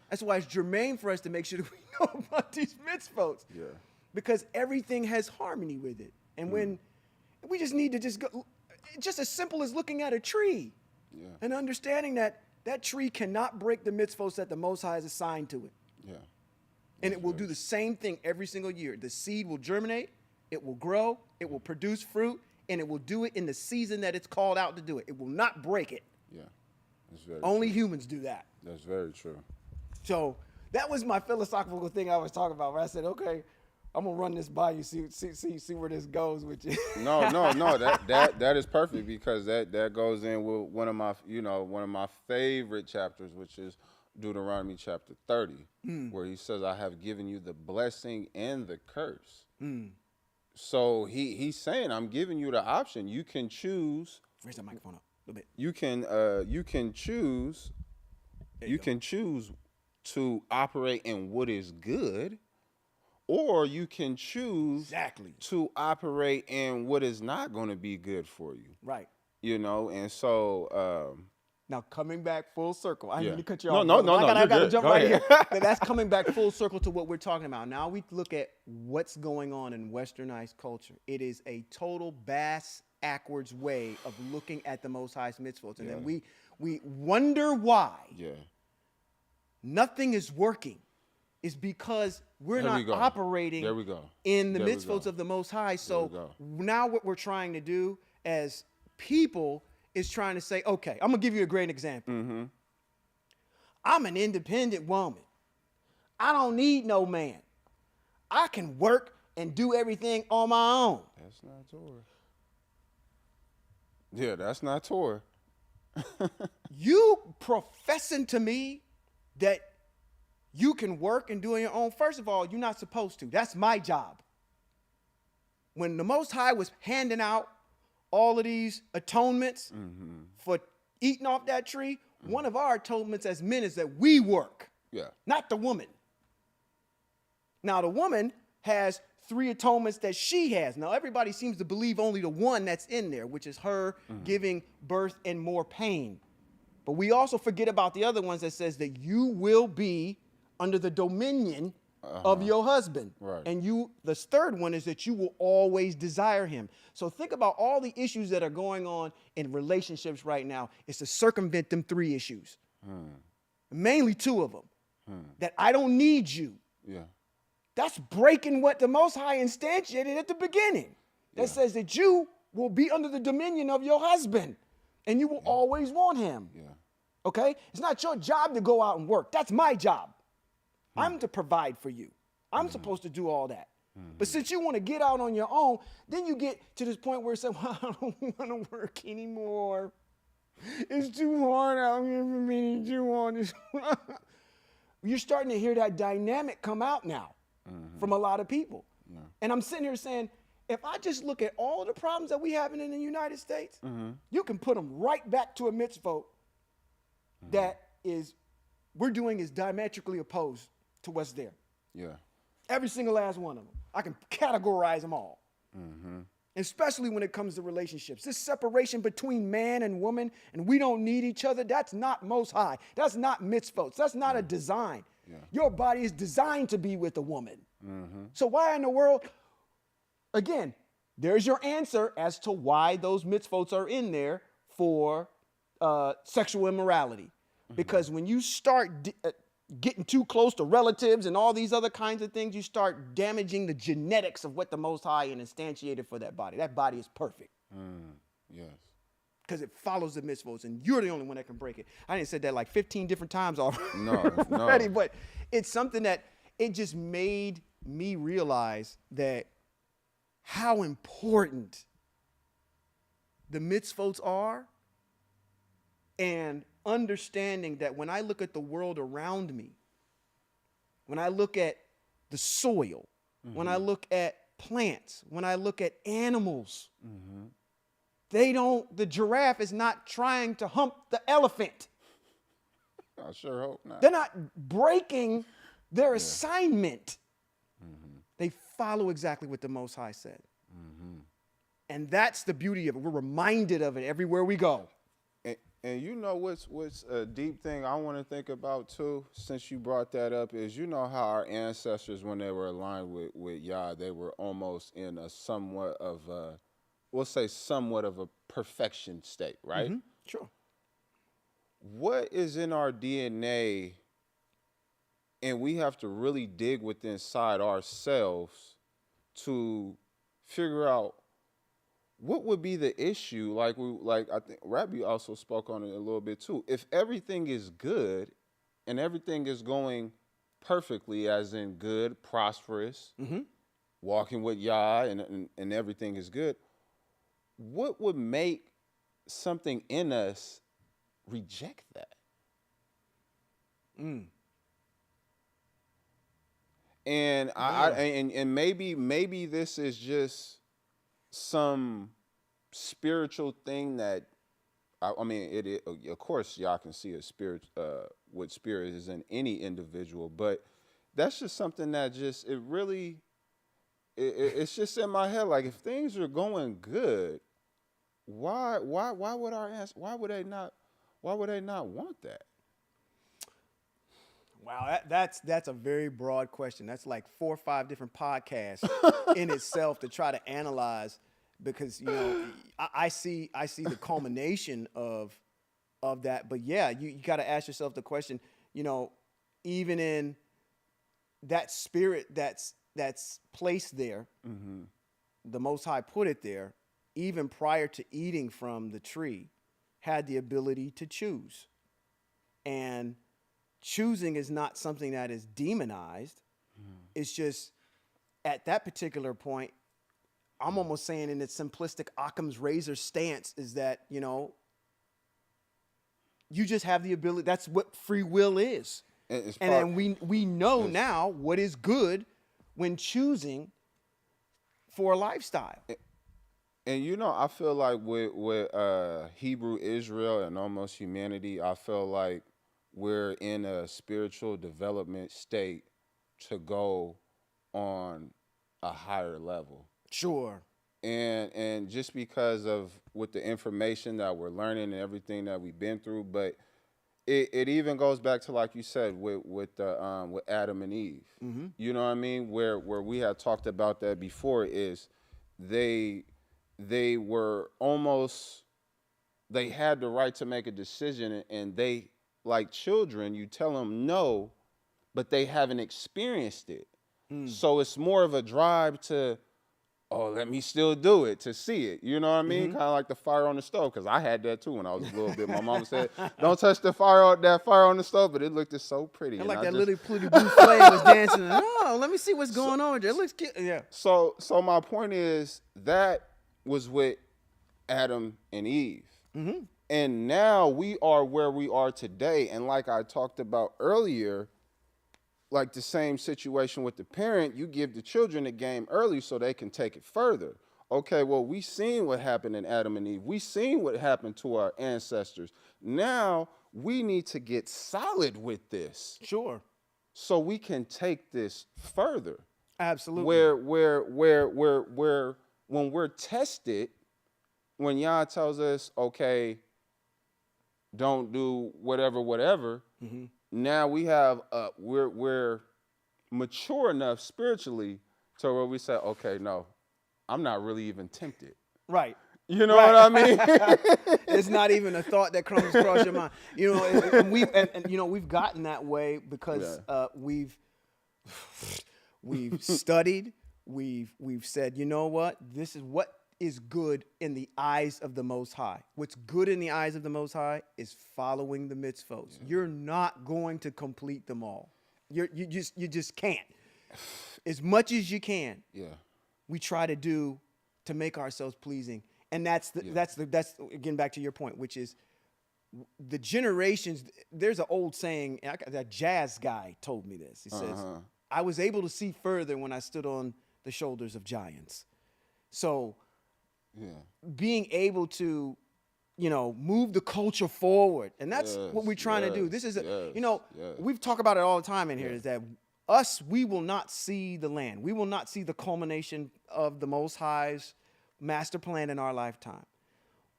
That's why it's germane for us to make sure that we know about these mitzvahs. Yeah. Because everything has harmony with it. And when we just need to just go, just as simple as looking at a tree and understanding that that tree cannot break the mitzvahs that the Most High has assigned to it. Yeah. And it will do the same thing every single year. The seed will germinate, it will grow, it will produce fruit, and it will do it in the season that it's called out to do it. It will not break it. Yeah. That's very Only true. Humans do that. That's very true. So that was my philosophical thing I was talking about, where I said, okay, I'm gonna run this by you, see where this goes with you. No. That is perfect, because that goes in with one of my favorite chapters, which is Deuteronomy chapter 30, where he says, I have given you the blessing and the curse. So he's saying, I'm giving you the option. You can choose. Raise that microphone up a little bit. You can choose. You can choose to operate in what is good, or you can choose to operate in what is not going to be good for you. Right. You know, and so. Now, coming back full circle. I didn't mean to cut you off. No. I got to jump right here. That's coming back full circle to what we're talking about. Now we look at what's going on in westernized culture. It is a total backwards way of looking at the Most High's mitzvot. And then we wonder why nothing is working. Is because we're not operating in the mitzvot of the Most High. So now what we're trying to do as people is trying to say, okay, I'm going to give you a great example. Mm-hmm. I'm an independent woman. I don't need no man. I can work and do everything on my own. That's not Torah. Yeah, that's not Torah. You professing to me that you can work and do it on your own, first of all, you're not supposed to. That's my job. When the Most High was handing out all of these atonements for eating off that tree, one of our atonements as men is that we work, not the woman. Now, the woman has 3 atonements that she has. Now, everybody seems to believe only the one that's in there, which is her giving birth and more pain. But we also forget about the other ones that says that you will be under the dominion of your husband. Right. And the third one is that you will always desire him. So think about all the issues that are going on in relationships right now. It's to circumvent them 3 issues. Mainly 2 of them. That I don't need you. Yeah. That's breaking what the Most High instantiated at the beginning. That says that you will be under the dominion of your husband. And you will always want him. Yeah. Okay? It's not your job to go out and work. That's my job. I'm to provide for you. I'm supposed to do all that. But since you want to get out on your own, then you get to this point where it's like, well, I don't want to work anymore. It's too hard out here for me to do all this. You're starting to hear that dynamic come out now from a lot of people. Yeah. And I'm sitting here saying, if I just look at all the problems that we having in the United States, you can put them right back to a mitzvot that we're doing is diametrically opposed to what's there. Yeah. Every single last one of them. I can categorize them all. Especially when it comes to relationships. This separation between man and woman, and we don't need each other, that's not most high. That's not mitzvot. That's not a design. Yeah. Your body is designed to be with a woman. So why in the world? Again, there's your answer as to why those mitzvot are in there for sexual immorality. Because when you start getting too close to relatives and all these other kinds of things, you start damaging the genetics of what the Most High instantiated for that body. That body is perfect. Yes. Because it follows the mitzvot, and you're the only one that can break it. I didn't say that like 15 different times already, but it's something that it just made me realize that how important the mitzvot are, and understanding that when I look at the world around me, when I look at the soil, when I look at plants, when I look at animals, the giraffe is not trying to hump the elephant. I sure hope not. They're not breaking their assignment. They follow exactly what the Most High said. And that's the beauty of it. We're reminded of it everywhere we go. And you know what's a deep thing I want to think about too, since you brought that up, is you know how our ancestors, when they were aligned with Yah, they were almost in a somewhat of a perfection state, right? Sure. What is in our DNA, and we have to really dig within inside ourselves to figure out what would be the issue? Like I think Rabbi also spoke on it a little bit too. If everything is good and everything is going perfectly, as in good, prosperous, walking with Yah, and everything is good, what would make something in us reject that? And and maybe this is just some spiritual thing that I mean, it of course y'all can see a spirit, what spirit is in any individual, but that's just something that just it's just in my head. Like, if things are going good, why would our answer? Why would they not want that? Wow, that's a very broad question. That's like 4 or 5 different podcasts in itself to try to analyze, because I see the culmination of that. But yeah, you got to ask yourself the question. Even in that spirit that's placed there, the Most High put it there, even prior to eating from the tree, had the ability to choose, and choosing is not something that is demonized. It's just at that particular point, I'm almost saying in its simplistic Occam's razor stance is that, you just have the ability. That's what free will is. And we know now what is good when choosing for a lifestyle. And I feel like with Hebrew Israel and almost humanity, I feel like we're in a spiritual development state to go on a higher level. Sure. And just because of with the information that we're learning and everything that we've been through, but it even goes back to, like you said, with Adam and Eve. You know what I mean? Where we had talked about that before, is they were almost, they had the right to make a decision, and they, like children, you tell them no, but they haven't experienced it. So it's more of a drive to, let me still do it, to see it. You know what I mean? Kind of like the fire on the stove, because I had that too when I was a little bit. My mom said, don't touch that fire on the stove, but it looked so pretty. And like that little blue flame was dancing. Let me see what's going on. It looks cute. Yeah. So my point is, that was with Adam and Eve. And now we are where we are today. And like I talked about earlier, like the same situation with the parent, you give the children the game early so they can take it further. Okay, well, we seen what happened in Adam and Eve. We seen what happened to our ancestors. Now we need to get solid with this. Sure. So we can take this further. Absolutely. Where when we're tested, when Yah tells us, okay, don't do whatever, now we have we're mature enough spiritually to where we say, okay, no, I'm not really even tempted. Right. You know what I mean? It's not even a thought that comes across your mind. You know, and we've gotten that way because we've studied. We've said, you know what? This is what is good in the eyes of the Most High. What's good in the eyes of the Most High is following the mitzvot. Yeah. You're not going to complete them all. You just can't. As much as you can. Yeah. We try to do to make ourselves pleasing. And that's again back to your point, which is the generations. There's an old saying, that jazz guy told me this. He says, I was able to see further when I stood on the shoulders of giants. So being able to, move the culture forward. And that's what we're trying to do. This is, we've talked about it all the time in here, is that we will not see the land. We will not see the culmination of the Most High's master plan in our lifetime.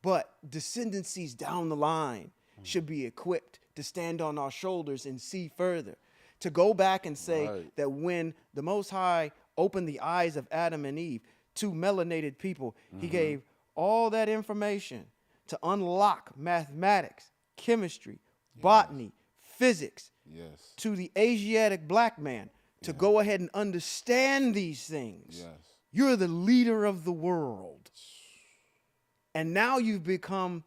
But descendancies down the line should be equipped to stand on our shoulders and see further. To go back and say that when the Most High opened the eyes of Adam and Eve, two melanated people, he gave all that information to unlock mathematics, chemistry, botany, physics, to the Asiatic black man to go ahead and understand these things. You're the leader of the world. And now you've become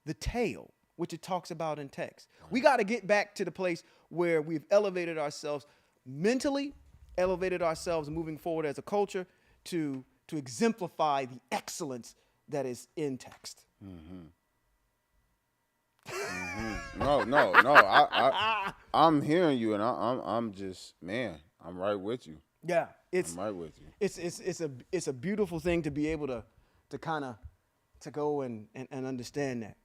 the tail, which it talks about in text. We got to get back to the place where we've elevated ourselves mentally, elevated ourselves moving forward as a culture to exemplify the excellence that is in text. No. I'm hearing you, and I'm just, man, I'm right with you. Yeah, I'm right with you. It's a beautiful thing to be able to kind of to go and understand that.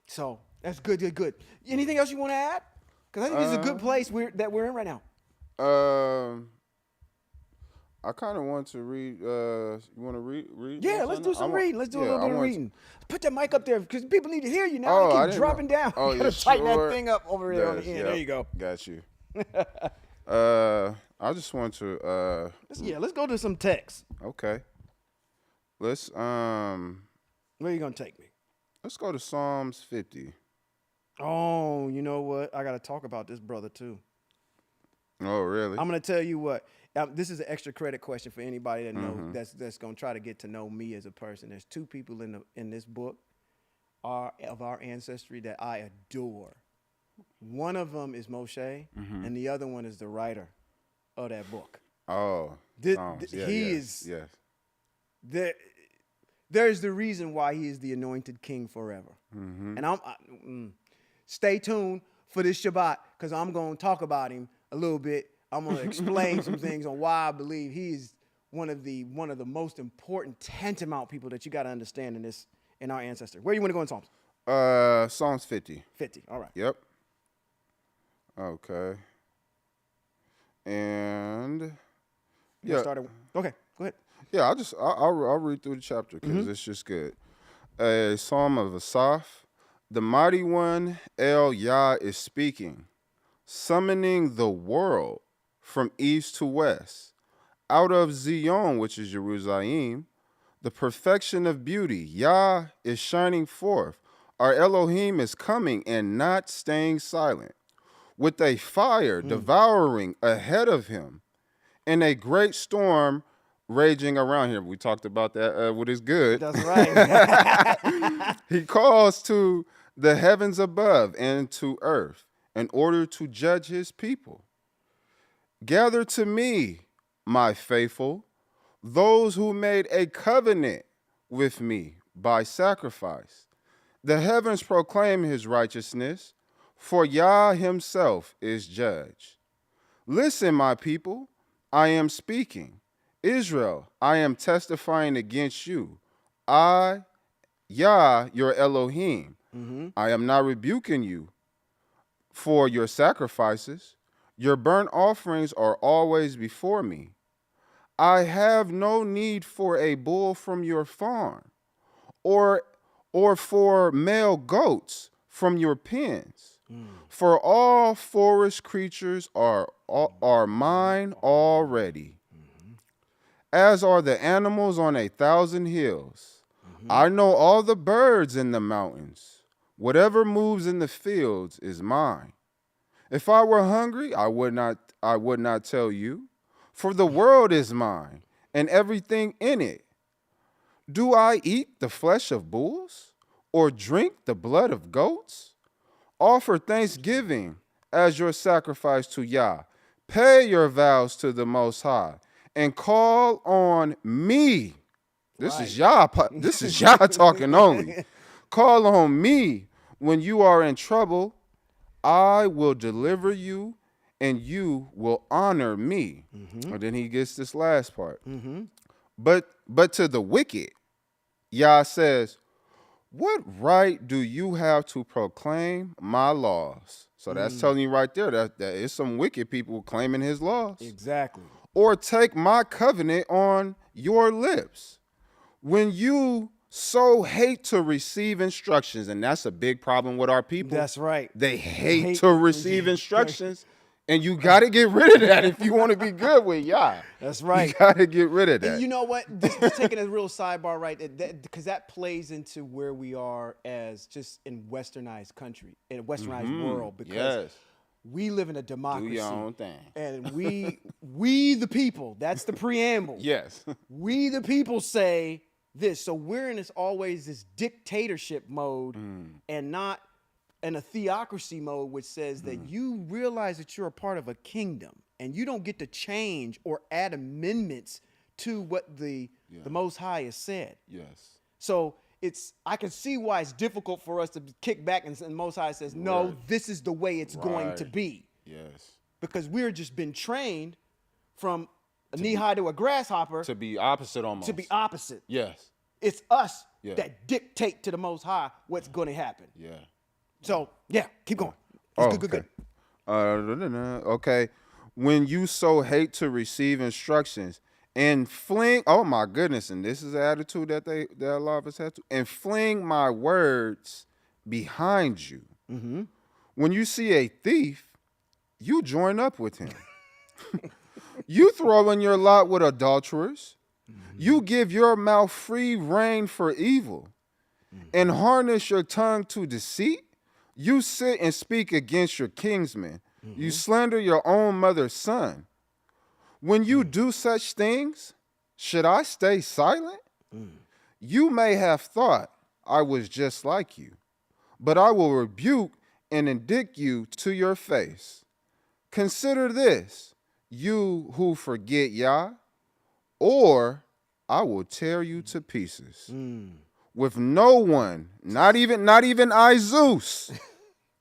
So that's good. Anything else you want to add? Because I think this is a good place that we're in right now. I kind of want to read. You want to read? Yeah, let's do some reading. Let's do a little bit of reading. Put that mic up there because people need to hear you now. I keep dropping down. Oh, you gotta tighten that thing up over there on the end. There you go. Got you. I just want to. Let's go to some text. Okay. Let's. Where are you gonna take me? Let's go to Psalms 50. Oh, you know what? I gotta talk about this brother too. Oh, really? I'm gonna tell you what. This is an extra credit question for anybody that know that's gonna try to get to know me as a person. There's two people in this book of our ancestry that I adore. One of them is Moshe, and the other one is the writer of that book. Oh, There's the reason why he is the anointed king forever. And stay tuned for this Shabbat because I'm going to talk about him a little bit. I'm going to explain some things on why I believe he is one of the most important tantamount people that you got to understand in our ancestry. Where do you want to go in Psalms? Psalms 50. 50. All right. Yep. Okay. And okay, go ahead. Yeah, I'll read through the chapter because it's just good. A Psalm of Asaph. The mighty one, El Yah, is speaking, summoning the world from east to west. Out of Zion, which is Jerusalem, the perfection of beauty, Yah is shining forth. Our Elohim is coming and not staying silent. With a fire devouring ahead of him, and a great storm raging around him. We talked about that, what is good. That's right. He calls to the heavens above and to earth in order to judge his people. Gather to me, my faithful, those who made a covenant with me by sacrifice. The heavens proclaim his righteousness, for Yah himself is judge. Listen, my people, I am speaking. Israel, I am testifying against you. I, Yah, your Elohim, I am not rebuking you for your sacrifices. Your burnt offerings are always before me. I have no need for a bull from your farm, or for male goats from your pens. For all forest creatures are mine already, as are the animals on 1,000 hills. I know all the birds in the mountains. Whatever moves in the fields is mine. If I were hungry, I would not tell you, for the world is mine and everything in it. Do I eat the flesh of bulls or drink the blood of goats? Offer thanksgiving as your sacrifice to Yah. Pay your vows to the Most High and call on me. This is Yah. This is Yah talking only. Call on me when you are in trouble. I will deliver you, and you will honor me. And then he gets this last part. But to the wicked, Yah says, what right do you have to proclaim my laws? So that's telling you right there that there is some wicked people claiming his laws. Exactly. Or take my covenant on your lips. When you so hate to receive instructions, and that's a big problem with our people. That's right. They hate to receive instructions, and you got to get rid of that if you want to be good with Yah. That's right. You got to get rid of that. And you know what? Just taking a real sidebar, right? Because that plays into where we are as just in westernized country, in a westernized world. Because we live in a democracy. Do your own thing. And we the people, that's the preamble. Yes. We the people say this. So we're in this dictatorship mode and not in a theocracy mode, which says that you realize that you're a part of a kingdom and you don't get to change or add amendments to what the Most High has said. Yes. So I can see why it's difficult for us to kick back and Most High says, no, this is the way it's going to be. Yes. Because we're just been trained from a knee-high to a grasshopper. To be opposite almost. To be opposite. Yes. It's us that dictate to the Most High what's going to happen. Yeah. So, keep going. It's good. Okay. When you so hate to receive instructions and fling, oh my goodness, and this is the attitude that a lot of us have to, and fling my words behind you. When you see a thief, you join up with him. You throw in your lot with adulterers. You give your mouth free rein for evil and harness your tongue to deceit. You sit and speak against your kinsmen. You slander your own mother's son. When you do such things, should I stay silent? You may have thought I was just like you, but I will rebuke and indict you to your face. Consider this, you who forget Yah, or I will tear you to pieces. With no one, not even I, Zeus,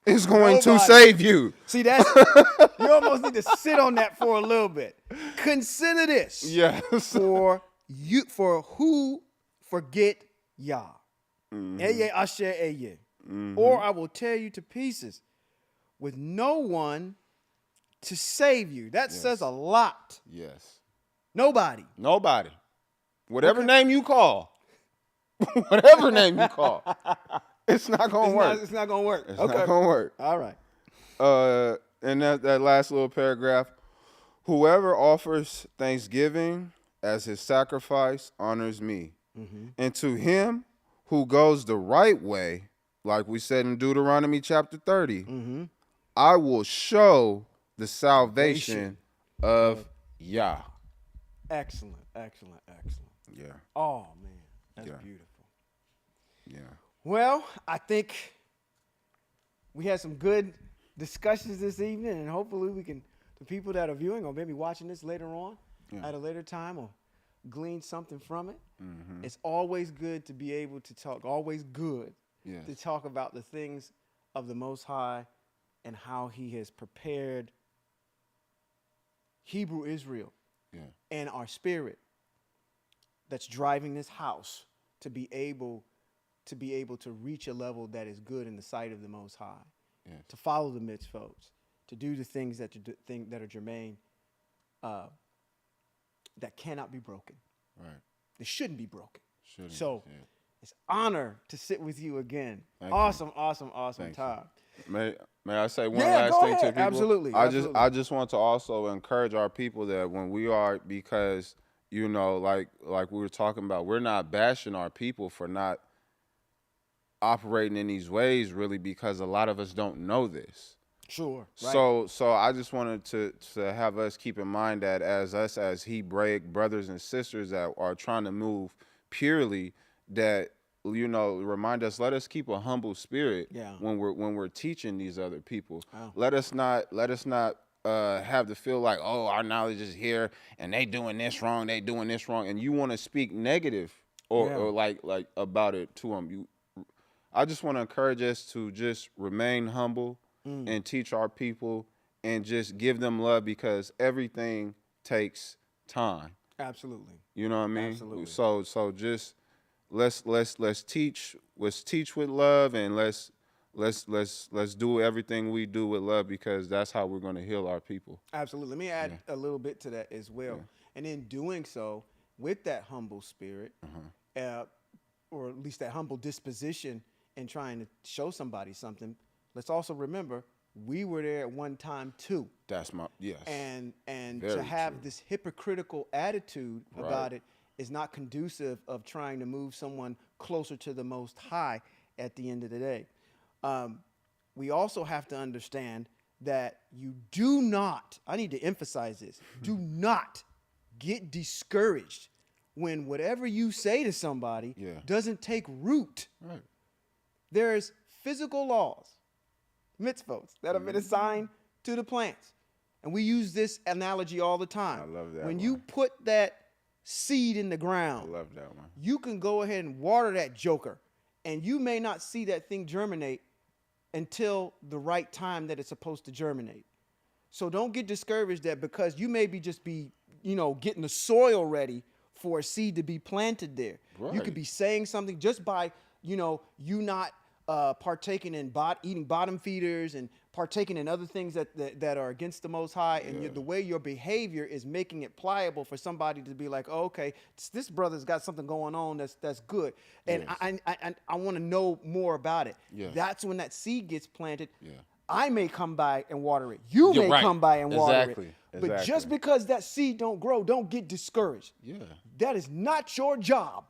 is going to save you. See, you almost need to sit on that for a little bit. Consider this. Yes. For who forget Yah. Eye asher eye. Or I will tear you to pieces with no one to save you. That says a lot. Yes. Nobody. Whatever name you call. Whatever name you call. It's not going to work. It's not going to work. It's not going to work. All right. And that last little paragraph, whoever offers thanksgiving as his sacrifice honors me. And to him who goes the right way, like we said in Deuteronomy chapter 30, I will show the salvation of Yah. Excellent. Yeah. Oh, man. That's beautiful. Yeah. Well, I think we had some good discussions this evening, and hopefully the people that are viewing or maybe watching this later on at a later time will glean something from it. It's always good to be able to talk, to talk about the things of the Most High and how he has prepared Hebrew Israel and our spirit that's driving this house to be able to reach a level that is good in the sight of the Most High, to follow the mitzvot, to do the things that are germane, that cannot be broken. Right. They shouldn't be broken. So it's honor to sit with you again. Thank awesome Thank time. May I say one Yeah, last go thing ahead. to people? Absolutely. I just want to also encourage our people that when we are, because like we were talking about, we're not bashing our people for not operating in these ways, really, because a lot of us don't know this. Sure. Right. So I just wanted to have us keep in mind that as Hebraic brothers and sisters that are trying to move purely, that remind us, let us keep a humble spirit when we're teaching these other people. Wow. Let us not have to feel like, oh, our knowledge is here and they doing this wrong, and you want to speak negative or like about it to them. I just want to encourage us to just remain humble and teach our people and just give them love, because everything takes time. Absolutely. You know what I mean? Absolutely. So just let's teach with love, and let's do everything we do with love, because that's how we're going to heal our people. Absolutely. Let me add a little bit to that as well. And in doing so, with that humble spirit, or at least that humble disposition, and trying to show somebody something, let's also remember we were there at one time too. That's my And Very to have true. this hypocritical attitude about it is not conducive of trying to move someone closer to the Most High at the end of the day. We also have to understand that you do not, I need to emphasize this, do not get discouraged when whatever you say to somebody doesn't take root. Right. There's physical laws, mitzvot, that have been assigned to the plants. And we use this analogy all the time. I love that When one. you put that seed in the ground, I love that one. you can go ahead and water that joker, and you may not see that thing germinate until the right time that it's supposed to germinate. So don't get discouraged that because you may be getting the soil ready for a seed to be planted there. Right. You could be saying something just by, you not partaking in eating bottom feeders and partaking in other things that are against the Most High, and the way your behavior is making it pliable for somebody to be like, oh, okay, this brother's got something going on that's good, and I want to know more about it. That's when that seed gets planted. I may come by and water it. You may come by and water it. But just because that seed don't grow, don't get discouraged. That is not your job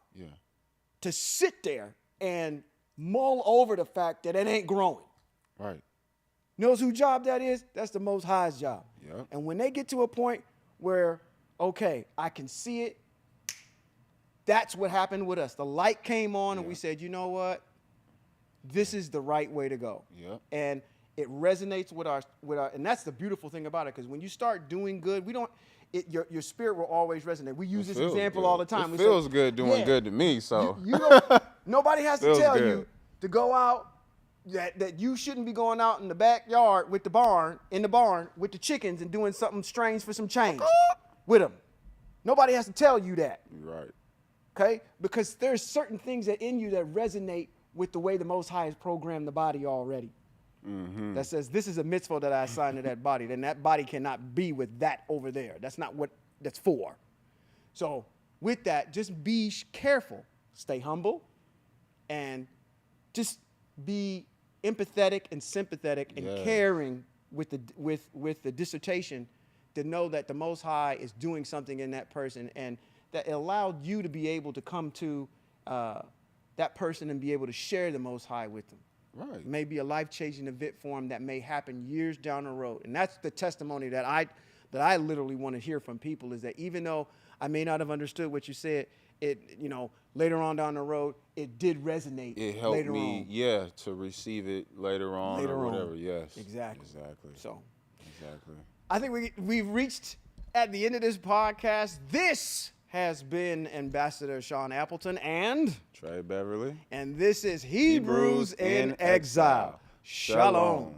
to sit there and mull over the fact that it ain't growing. Right. Knows whose job that is? That's the Most High's job. And when they get to a point where, okay, I can see it, that's what happened with us. The light came on and we said, you know what? This is the right way to go. And it resonates with our, and that's the beautiful thing about it, because when you start doing good, your spirit will always resonate. We use this example all the time. It feels good doing good to me, so. Nobody has to tell you to go out, that you shouldn't be going out in the backyard with the barn with the chickens and doing something strange for some change with them. Nobody has to tell you that. Right. Okay? Because there's certain things that in you that resonate with the way the Most High has programmed the body already. That says, this is a mitzvah that I assign to that body. Then that body cannot be with that over there. That's not what that's for. So with that, just be careful. Stay humble. And just be empathetic and sympathetic and caring with the dissertation, to know that the Most High is doing something in that person, and that it allowed you to be able to come to that person and be able to share the Most High with them. Right. Maybe a life-changing event for them that may happen years down the road. And that's the testimony that I literally want to hear from people, is that even though I may not have understood what you said, it, later on down the road, it did resonate. It helped me, to receive it later on or whatever. Yes. Exactly. So. Exactly. I think we've reached at the end of this podcast. This has been Ambassador Sean Appleton and Trey Beverly. And this is Hebrews in Exile. Shalom.